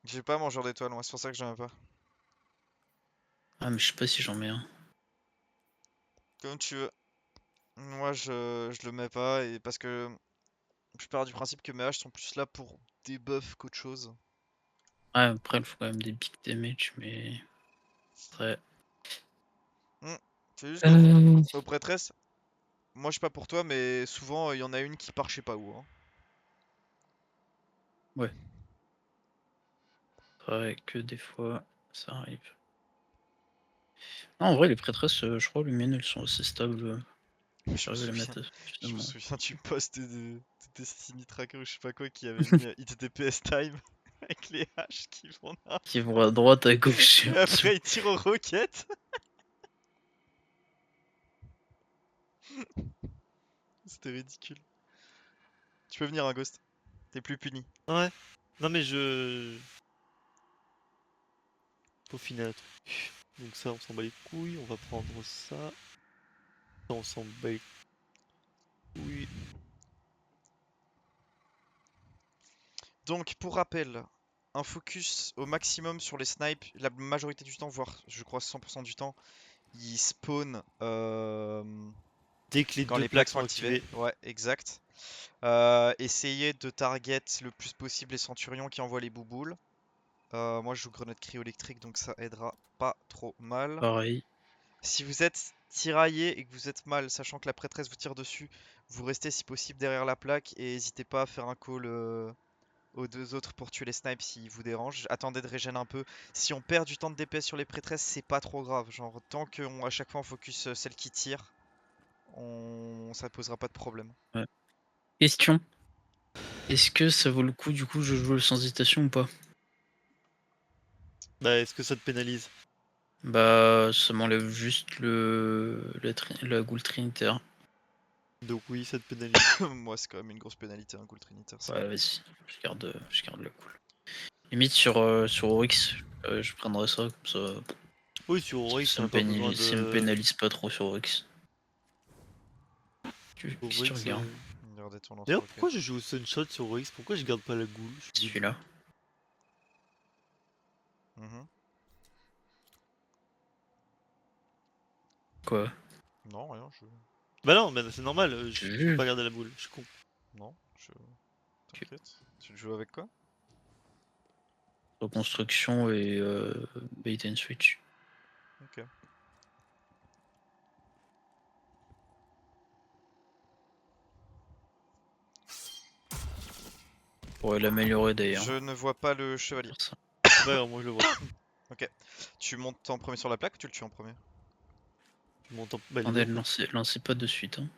J'ai pas mangeur d'étoiles, moi, c'est pour ça que j'en ai pas. Ah, mais je sais pas si j'en mets un. Comme tu veux. Moi, je le mets pas et parce que je pars du principe que mes haches sont plus là pour debuff qu'autre chose. Ah, après, il faut quand même des big damage, mais. Après. C'est juste que Euh, aux prêtresses, moi je sais pas pour toi, mais souvent il y en a une qui part je sais pas où, hein. Ouais. Après que des fois, ça arrive. Non, en vrai, les prêtresses, je crois, les miennes, elles sont assez stables. Je me J'arrive à les souviens, mettre je me suffisamment. souviens du post de Destiny Tracker ou je sais pas quoi qui avait mis ITTPS time avec les haches qui vont là. Qui vont à droite, à gauche. Et après ils tirent aux roquettes. C'était ridicule. Tu peux venir un Ghost, t'es plus puni. Ouais. Non, mais je. Peaufiner un truc. Donc, ça, on s'en bat les couilles. On va prendre ça. Ça, on s'en bat les couilles. Donc pour rappel, un focus au maximum sur les snipes, la majorité du temps, voire je crois 100% du temps, ils spawn Dès que les quand deux les plaques plaques sont sont activées. activées. Ouais, exact. Essayez de target le plus possible les centurions qui envoient les bouboules. Moi je joue grenade cryo-électrique donc ça aidera pas trop mal. Pareil. Si vous êtes tiraillé et que vous êtes mal, sachant que la prêtresse vous tire dessus, vous restez si possible derrière la plaque et n'hésitez pas à faire un call aux deux autres pour tuer les snipes s'ils vous dérangent. Attendez de régénérer un peu. Si on perd du temps de DPS sur les prêtresses, c'est pas trop grave. Genre tant qu'à à chaque fois on focus celle qui tire, ça posera pas de problème. Ouais. Question. Est-ce que ça vaut le coup, du coup, je joue le sans hésitation ou pas? Bah, est-ce que ça te pénalise? Bah, ça m'enlève juste la goule trinitaire. Donc, oui, ça te pénalise. Moi c'est quand même une grosse pénalité un goal trinitaire. Ouais, vas-y, je garde la goule. Limite sur Oryx, je prendrais ça comme ça. Oui, sur Oryx, on a pas besoin Ça me de. pénalise pas trop sur Oryx. Qu'est-ce que tu Oryx, regardes? Regardez ton D'ailleurs, lance-roquette. pourquoi je joue au Sunshot sur Oryx? Pourquoi je garde pas la goule? Je suis débile. Celui-là. Mhm. Quoi? Non, rien, Bah non, mais c'est normal, je peux Vu. pas garder la boule, je suis con. Non, t'inquiète. Tu le joues avec quoi? Reconstruction et bait and switch. Ok. Pourrait l'améliorer d'ailleurs. Je ne vois pas le chevalier. Faire ça. Ouais, alors moi je le vois. Ok. Tu montes en premier sur la plaque ou tu le tues en premier? Je m'entends. Bah, les Attendez, deux, en fait. lancez pas de suite. Hein.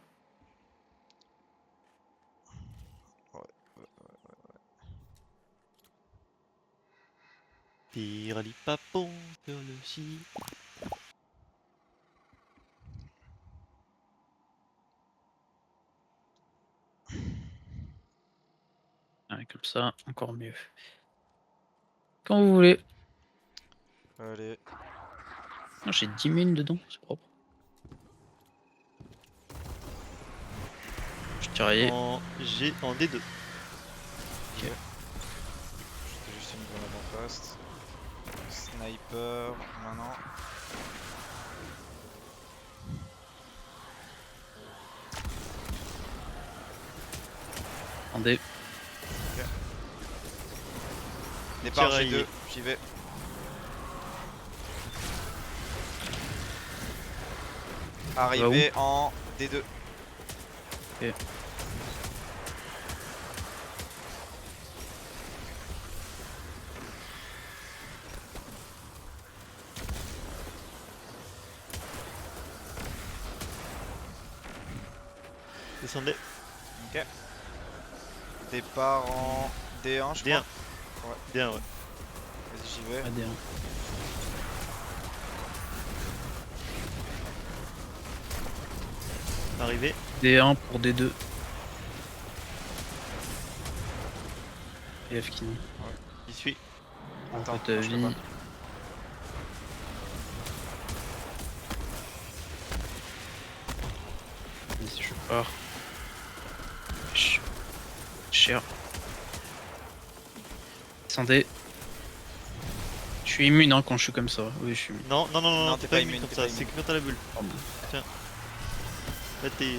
Tirali papon sur le chi. Ouais, comme ça, encore mieux. Quand vous voulez. Allez. Ah, j'ai 10 000 dedans, c'est propre. Je tiraillais. En D2. C'était juste une grenade en face. Sniper maintenant. Attendez. Départ Tiraillé. G2, j'y vais. Arrivé en D2. Ok. Descendez. Ok. Départ en D1 je D1. crois. D1, ouais. Vas-y j'y vais. AD1. Arrivé. D1 pour D2. Et Fkini. J'y suis. Attends, Fait, non, je peux Vini. pas. Vas-y, je pars. Cher. Descendez. Je suis immune hein, quand je suis comme ça. Oui, je suis immune. Non, non, non, non, Non, non, t'es t'es pas pas immune, immune comme t'es ça, pas c'est immune. que quand t'as la bulle. Pardon. Là t'es.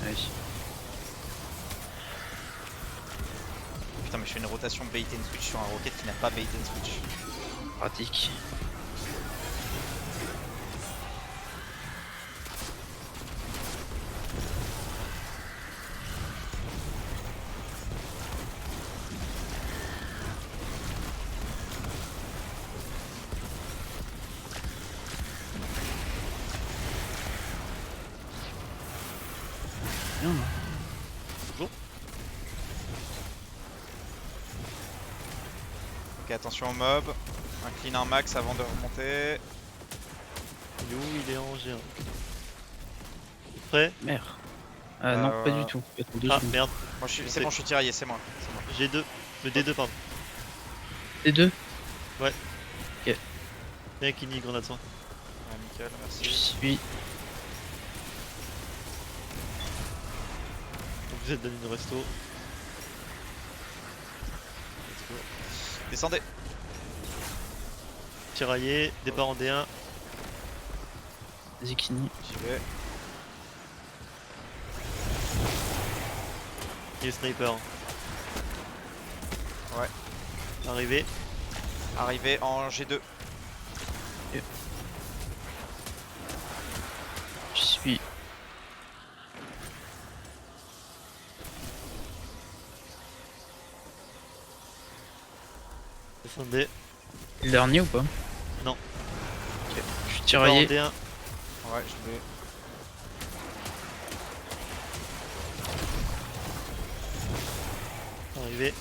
Allez. Putain mais je fais une rotation bait and switch sur un rocket qui n'a pas bait and switch. Pratique. Bien là. Ok attention au mob. Incline un max avant de remonter. Il est où? Il est en G1. Prêt? Merde. Ah non, pas du tout. Attends 2 Ah secondes. merde, Moi, c'est bon, je suis tiraillé, c'est moi. G2. Le D2, pardon. D2. Viens Kini, grenade soin. Ouais, nickel, Je merci. suis. Donc vous êtes dans une resto. Let's go. Descendez. Tiraillé, départ en D1. Zikini. J'y vais. Il est sniper. Ouais. Arrivé. Arrivé en G2. Je suis. Descendez. Le dernier ou pas? Non. Ok. Je suis Départ en tiraillé. D1. Ouais, je vais. Arrivé.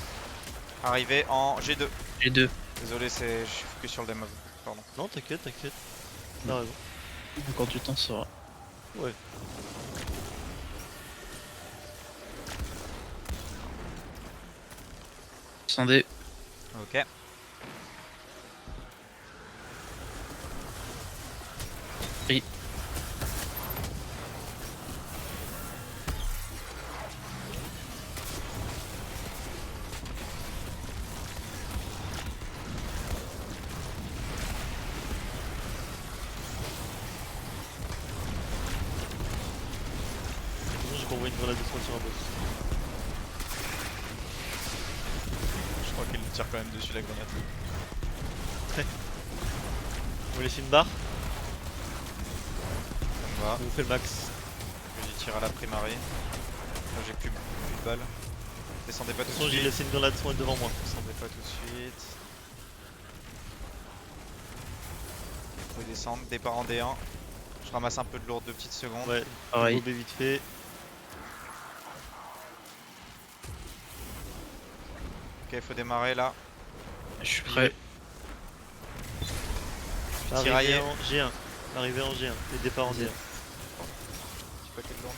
Arrivé en G2. G2. Désolé, je suis que sur le démo. Pardon. Non, t'inquiète, t'inquiète. T'as raison. Encore du temps, ça va. Ouais. Descendez. Ok. Pris. Sinon, j'ai envoyé une grenade de soin sur un boss. Je crois qu'il tire quand même dessus la grenade. Vous laissez une barre, On va. on vous fait le max. J'y tire à la primarie. Là, j'ai plus de balles. Descendez pas De tout toute de façon, j'ai suite. laissé une grenade de soin devant moi. Descendez pas tout de suite. Vous pouvez descendre. Départ en D1. Je ramasse un peu de lourd 2 petites secondes. Ouais, Pareil. bobé vite fait. Ok, il faut démarrer là. Je suis prêt. Tiraillé. Arrivé en G1. Arrivé en G1. Et départ en D1. Petit paquet de lourd.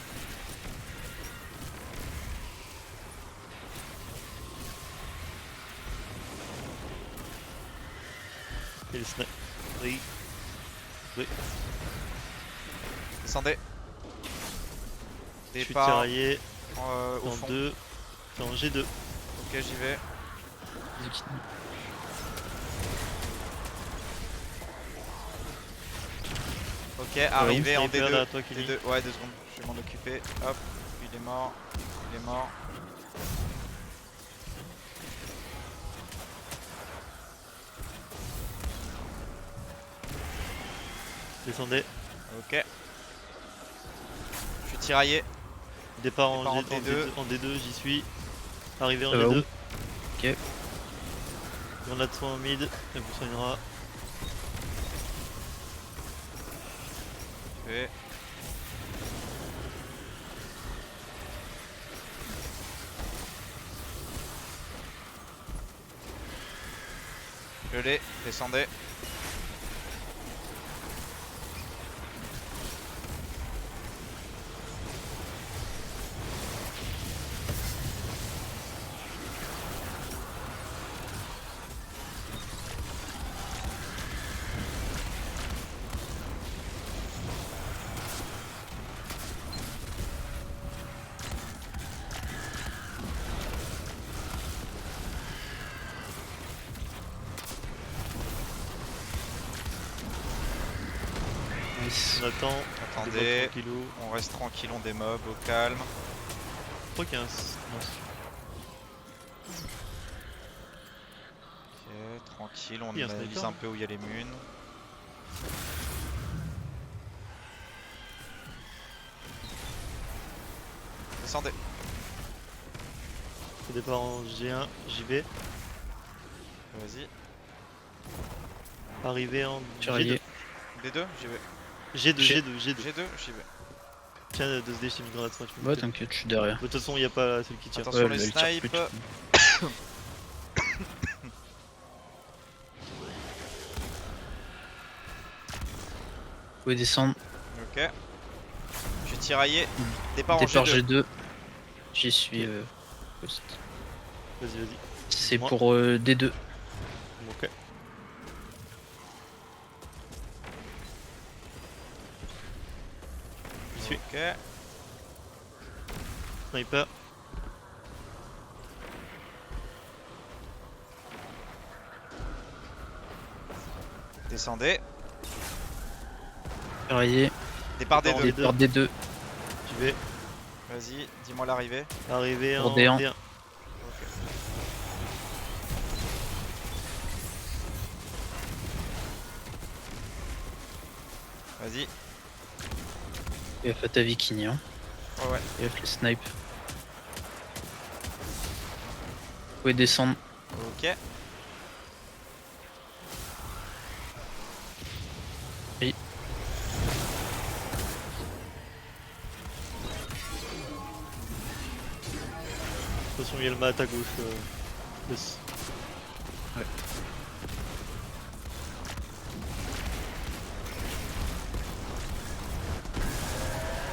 Et le sniper. Oui. Oui. Descendez. Je suis Départ tiraillé. au En fond. 2. T'es en G2. Ok, j'y vais. Zikini. Ok, arrivé en sniper D2. derrière toi, Kenny. D2. Ouais, 2 secondes, je vais m'en occuper. Hop, il est mort. Il est mort. Descendez. Ok. Je suis tiraillé. Départ en, Départ en D2. En D2, j'y suis. Arrivé en Ça va D2. où? Ok. Grenade soin en mid, elle vous soignera. Fait. Je l'ai, descendez. Nice. On attend. Attendez, Tranquillou. on reste tranquille, on démob au calme. Je crois qu'il y a un. Non, Ok, tranquille, on Il y a un analyse sniper, un peu où il y a les munes. Descendez. c'est départ en G1, JB. Vas-y. Arrivé en G2. Tiraillé. D2, j'y vais. G2, G- G2, G2. G2, j'y vais. Tiens, 2SD, je t'ai mis une grenade soin, tu peux Ouais, me t'inquiète, je suis derrière. De toute façon, il n'y a pas celui qui tire. Attention Ouais, les mais elle tire plus, snipes. tu- Vous pouvez descendre. Ok. Je suis tiraillé. Départ en Départ G2. G2. J'y suis. Post. Vas-y, vas-y. C'est Moi. pour D2. Ok. J'y suis. Ok. Sniper. Descendez. Tiraillé. Départ Départ en D2. D2. Départ D2. J'y vais. Vas-y, dis-moi l'arrivée. Arrivé Pour en D1. D1. Ok. Vas-y. Et faites à Viking. Hein. Ouais, ouais. Et les snipe. Vous pouvez descendre. Ok. Oui. De toute façon, il y a le mat à gauche. Yes.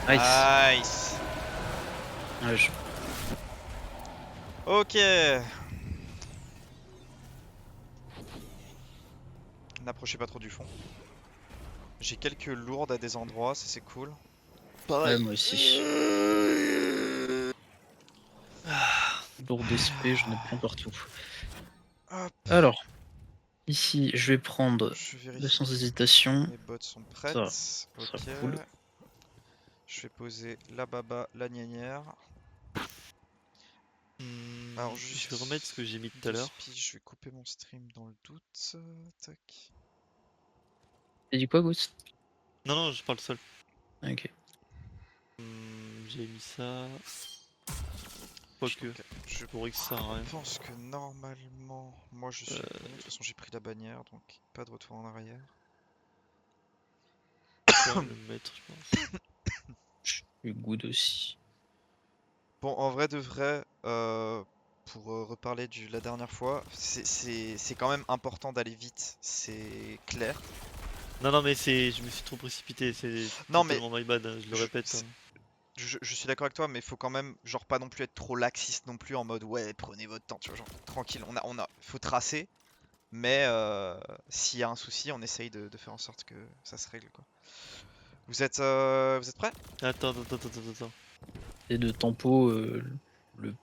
Nice. Nice. Ouais, Ok. N'approchez pas trop du fond. J'ai quelques lourdes à des endroits, ça c'est cool. Ouais, moi aussi. Lourd d'esprit, j'en ai plein partout. Hop, Alors, ici, je vais prendre je le vérifie. sans hésitation. Les bottes sont prêtes. Ça Ok. sera cool. Je vais poser la baba, la gnanière. Alors, Je vais remettre ce que j'ai mis tout à de l'heure. speed, je vais couper mon stream dans le doute. Tac. T'as dit quoi, Ghost? Non, non, je parle seul. Ok. J'ai mis ça. Quoique, Ok, je pour X ça sert à rien. pense que normalement, moi je suis bon. De toute façon, j'ai pris la bannière, donc pas de retour en arrière. Je vais le mettre, je pense. Je suis good aussi. Bon, en vrai de vrai, pour reparler de la dernière fois, c'est quand même important d'aller vite, c'est clair. Non, non, mais c'est. Je me suis trop précipité, c'est Non, mais totalement my bad, hein, je le je- répète. c'est- Hein. je suis d'accord avec toi, mais il faut quand même, genre, pas non plus être trop laxiste non plus en mode ouais, prenez votre temps, tu vois, genre, tranquille, faut tracer, mais s'il y a un souci, on essaye de faire en sorte que ça se règle, quoi. Vous êtes prêts? Attends, attends, attends, attends, attends. Et de tempo, le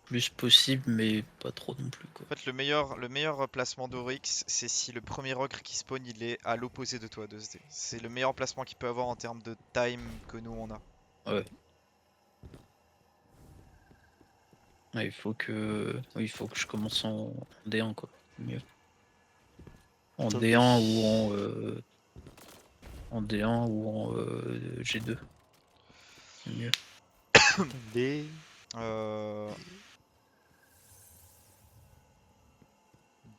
plus possible, mais pas trop non plus, quoi. En fait, le meilleur placement d'Oryx, c'est si le premier ogre qui spawn, il est à l'opposé de toi, 2SD. C'est le meilleur placement qu'il peut avoir en termes de time que nous on a. Ouais. Ouais, il faut que... oui, il faut que je commence en D1, quoi. Mieux. En Attendez. D1 ou en D1 ou en G2. C'est mieux. Attendez. Euh...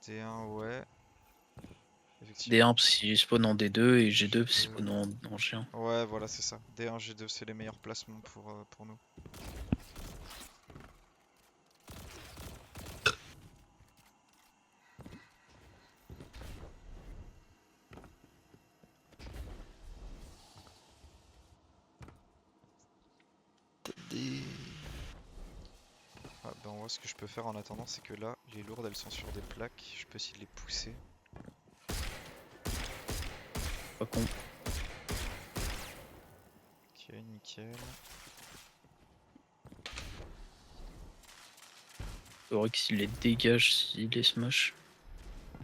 D1, ouais. Effectivement. D1 s'il spawn en D2 et G2 s'il spawn en G1. Ouais, voilà, c'est ça. D1, G2, c'est les meilleurs placements pour nous. Attendez. Ah, bah, en vrai, ce que je peux faire en attendant, c'est que là, les lourdes, elles sont sur des plaques. Je peux essayer de les pousser. Pas con. Ok, nickel. Oryx il les dégage s'il les smash.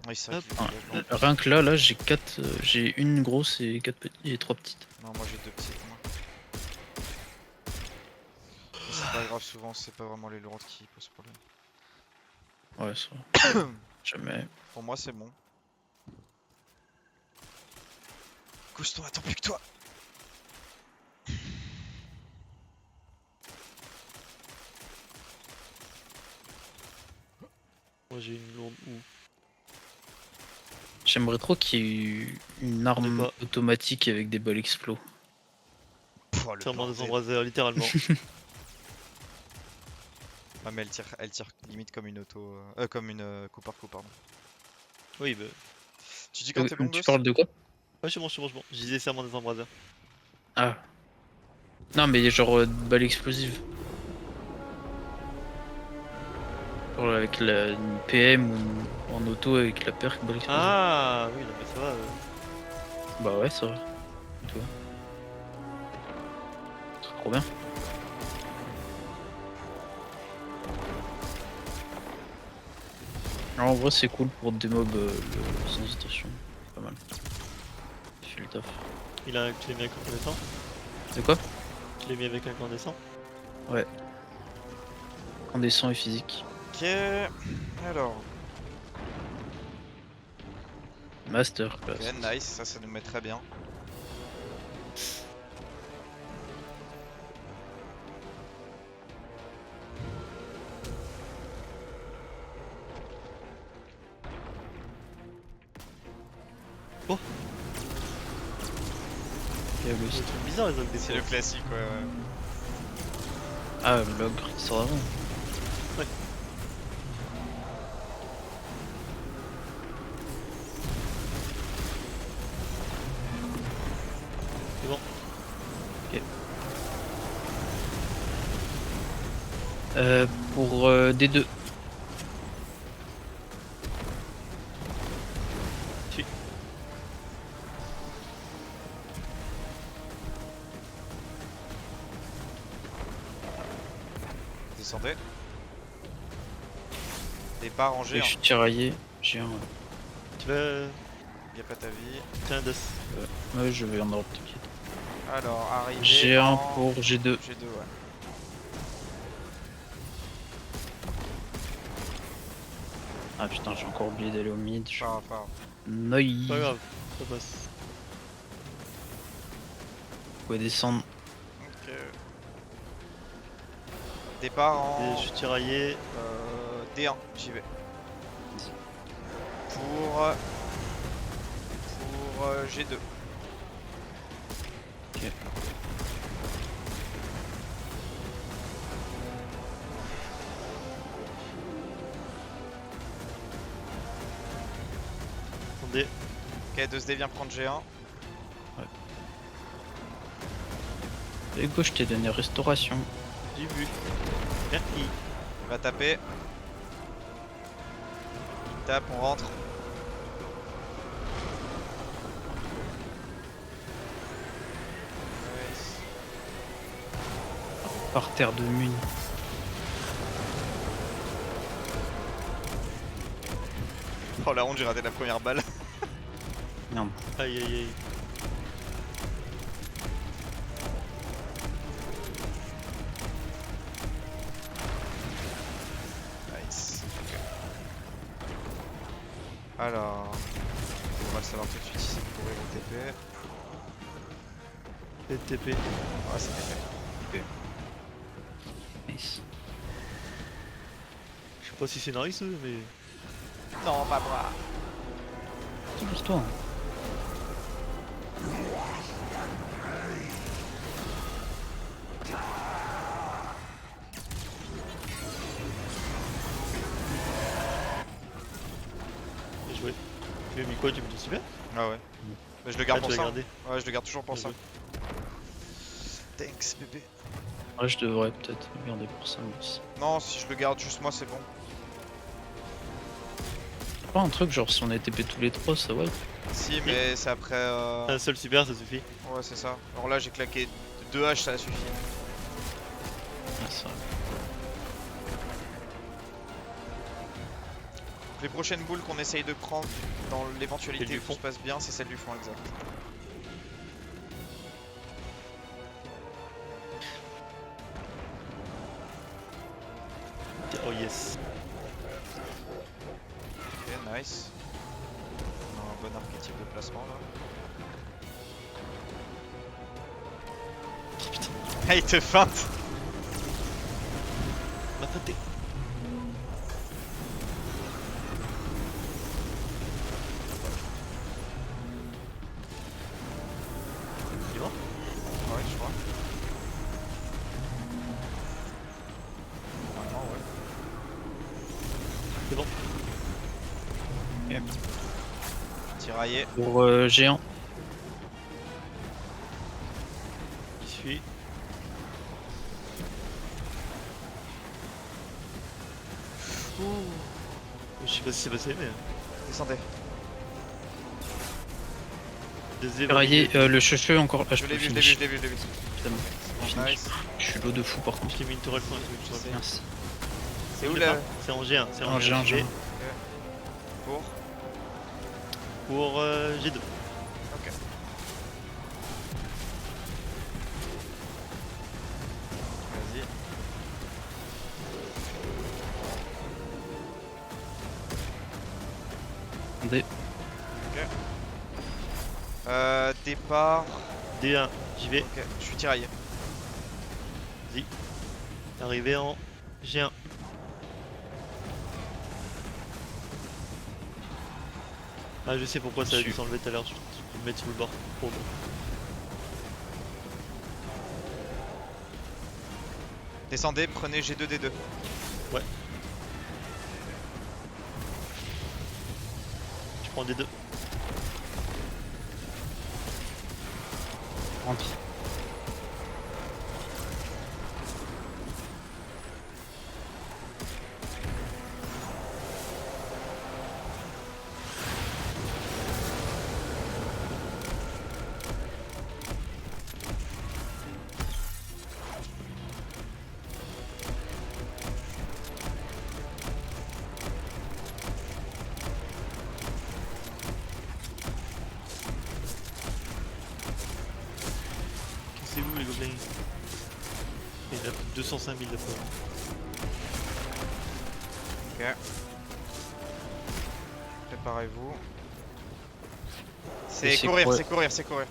Oui, c'est vrai Hop. qu'il Enfin, dégage, non. rien que là j'ai 4, j'ai une grosse et 3 petites. Non, moi j'ai 2 petites, moi. Mais c'est pas grave, souvent, c'est pas vraiment les lourdes qui posent problème. Ouais, ça. Jamais. Pour moi, c'est bon. Couston attend plus que toi. Moi j'ai une lourde où? J'aimerais trop qu'il y ait eu une arme pas. automatique avec des balles explos. Pouah, le Entièrement bordel. désembrasé, littéralement. Ah, mais elle tire limite comme une auto. Comme une coup par coup, pardon. Oui, bah. Tu dis quand t'es bon, Tu Ghost? parles de quoi? Ouais, c'est bon, c'est bon, c'est bon. Je disais serment des embraseurs. Ah. Non mais genre balles explosives. Genre avec une PM ou en auto avec la perk balle explosive. Ah oui, non, mais ça va. Bah ouais, ça va. Tu vois. C'est trop bien. Alors, en vrai, c'est cool pour des mobs sans hésitation. Pas mal. Il fait le taf. Tu l'as mis avec incandescent? De quoi? Tu l'as mis avec incandescent? Ouais. Incandescent et physique. Ok. Alors. Master Ok, class. nice, ça nous met très bien. Oh. Et le C'est bizarre les ogres des C'est fois. le classique, ouais. Ah, l'ogre, il sort avant. C'est bon. Ok. Pour D2. Si. Descendez. Départ en Et je G1. suis tiraillé. J'ai un. Tu vas. Y'a pas ta vie. Tiens, Dos. Ouais, je vais en Europe, t'inquiète. Alors, arrivé. J'ai un en pour G2. G2, ouais. Ah putain, j'ai encore oublié d'aller au mid. Pas grave, pas grave. Noï. Pas grave, ça passe. Vous pouvez descendre. Ok. Départ en Et je suis tiraillé. D1, j'y vais. Pour G2. Ok. Attendez. Ok, 2SD vient prendre G1. Et gauche, je t'ai donné restauration. J'ai vu. Merci. Il va taper. Il tape, on rentre. Nice. Par terre de mine. Oh la honte, j'ai raté la première balle. Merde. Aïe aïe aïe. Nice. Ok. Alors, on va le savoir tout de suite si c'est courir ou TP. Et TP. Ah, c'est TP. Nice. Je sais pas si c'est nice, mais. Non, pas moi. C'est juste toi. Bien joué. Tu m'as mis quoi? Tu me dis super? Ah ouais. Mais je le garde Ah, pour tu l'as ça. gardé. Ouais, je le garde toujours pour Bien ça. joué. Thanks, bébé. Ouais, je devrais peut-être le garder pour ça aussi. Non, si je le garde juste moi, c'est bon. Pas un truc genre si on a TP tous les trois, ça ouais. Si, mais c'est après. Un seul super, ça suffit. Ouais, c'est ça. Alors là, j'ai claqué 2 H, ça suffit. Ouais, c'est vrai. Les prochaines boules qu'on essaye de prendre dans Celle l'éventualité du où tout fond. se passe bien, c'est celle du fond, exact. Oh yes. Ok, nice. On a un bon archétype de placement là. Oh putain, Ah, il te feinte! m'a feinté. Il est mort? Ouais, je crois. Normalement, ouais. C'est bon. Tiraillé. Pour géant. J'y suis. Ouh. Je sais pas si c'est passé, mais. Descendez. Deuxième. Ferraillé, le cheveu encore. Ah, Je je l'ai peux vu, je l'ai vu, finish. je l'ai vu, je l'ai vu. Putain, Nice. je suis l'eau de fou par contre. Je t'ai mis une tourelle pour un truc. Je sais. Merci. C'est où le là? C'est en G1. C'est En G1, G1. Pour? Pour G2. Ok. Vas-y. Attendez. Départ. D1. J'y vais. Ok, je suis tiraillé. Arrivé en G1. Ah, je sais pourquoi ça a dû s'enlever tout à l'heure. Je peux me mettre sous le bord. Oh, bon. Descendez, prenez G2D2. Je prends des deux. Rentre. C'est où les gobelins? Il y en a 205 000 de fois. Ok. Préparez-vous. C'est c'est courir, quoi? c'est courir, c'est courir.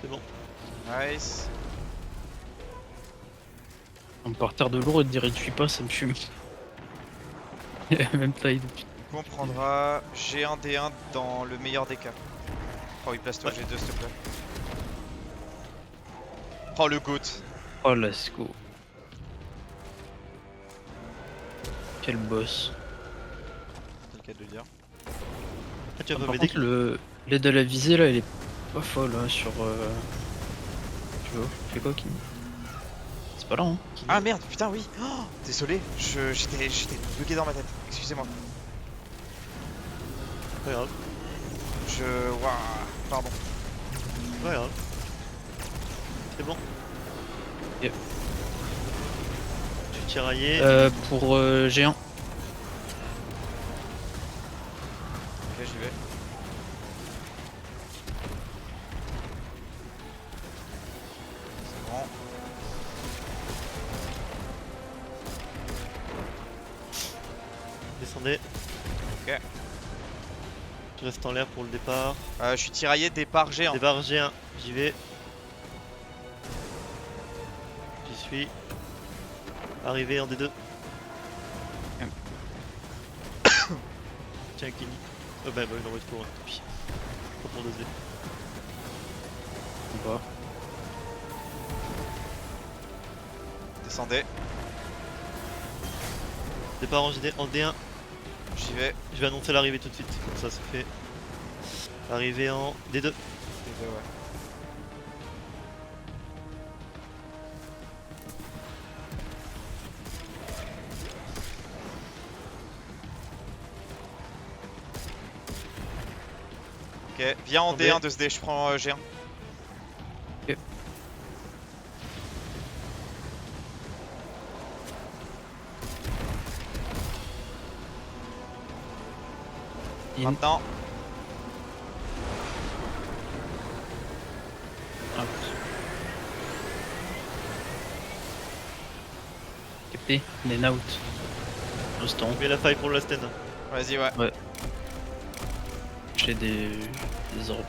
C'est bon. Nice. On part terre de lourd et te réduit pas, ça me fume. Même taille depuis. Du coup, on prendra G1D1 dans le meilleur des cas. Oh, il place toi Ouais. G2 s'il te plaît. Oh, le goat. Oh, let's go. Quel boss. C'est le cas de le dire. Ah, tu vas pas Par m'aider? contre, l'aide à la visée là, elle est pas folle hein, sur. Tu vois, fais quoi, Kim? C'est pas là, hein? Ah merde, putain, oui. Oh, désolé, j'étais bugué dans ma tête. Excusez-moi. Pas grave. Waouh, pardon. Pas grave. C'est bon. Tu tiraillais. Pour géant. Ok, j'y vais. C'est bon. Descendez. Ok. Je reste en l'air pour le départ. Je suis tiraillé départ géant. Départ G1, j'y vais. J'y suis. Arrivé en D2. Tiens, Kenny. Oh bah, il en reste pour un, tant pis. Pas pour doser. On va. Descendez. Départ en D1. J'y vais. Je vais annoncer l'arrivée tout de suite. Comme ça, c'est fait. Arrivé en D2. Ouais. Ok, viens en En D1 D. de ce dé, je prends G1. Ok. In. Maintenant, Out. Capté. In out. Instant. Je mets la faille pour le last end. vas-y, ouais. J'ai des orbes.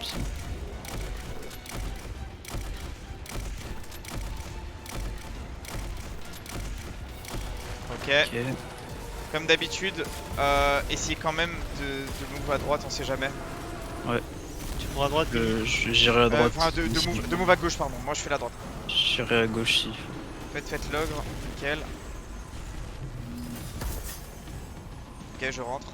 Ok, Ok. comme d'habitude, essayez quand même de move à droite, on sait jamais. Tu prends à droite. J'irai à droite. Enfin, de move à gauche, pardon. Moi, je fais la droite. J'irai à gauche si. Faites l'ogre, nickel. Ok, je rentre.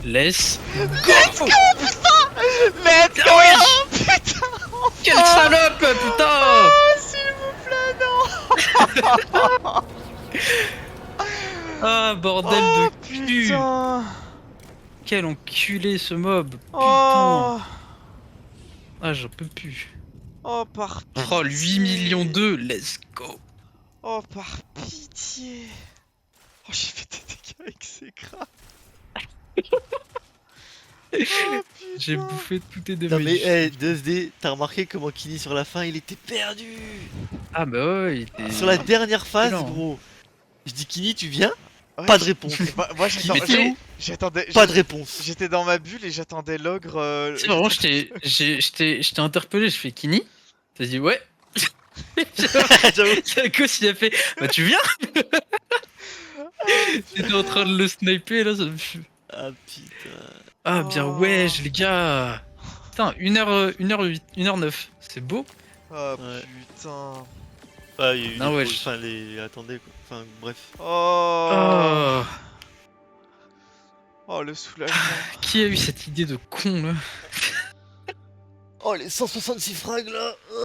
Laisse. Let's go, putain. Quelle salope, putain! Ah, s'il vous plaît, non. Ah, bordel Oh, de cul! putain. Quel enculé ce mob! Putain! Oh, Ah, j'en peux plus. oh, par pitié. Oh, 8 millions 2, let's go! Oh, par pitié. Oh, j'ai fait des dégâts avec ces crabes. Oh, J'ai putain. bouffé tous tes Non mais, damages. 2SD, t'as remarqué comment Kenny sur la fin il était perdu. Ah, bah ouais, il était. Sur la dernière phase, excellent. gros. Je dis Kenny, tu viens? Ouais, Pas de réponse. Moi, Il était où? j'attendais. Pas de réponse. J'étais dans ma bulle et j'attendais l'ogre. C'est vraiment, je t'ai interpellé, je fais Kini. T'as dit ouais. J'avoue. Sakos il a fait bah tu viens. J'étais en train de le sniper là. Ah putain. Ah bien Oh. ouais les gars. Putain 1h08, 1h09, c'est beau. Oh Ouais. putain. Ah, il y a eu Non, des ouais, pauses, enfin les. Attendez quoi. Enfin bref. Oh. Oh. Oh, le soulagement. Qui a eu cette idée de con là? Oh les 166 frags là.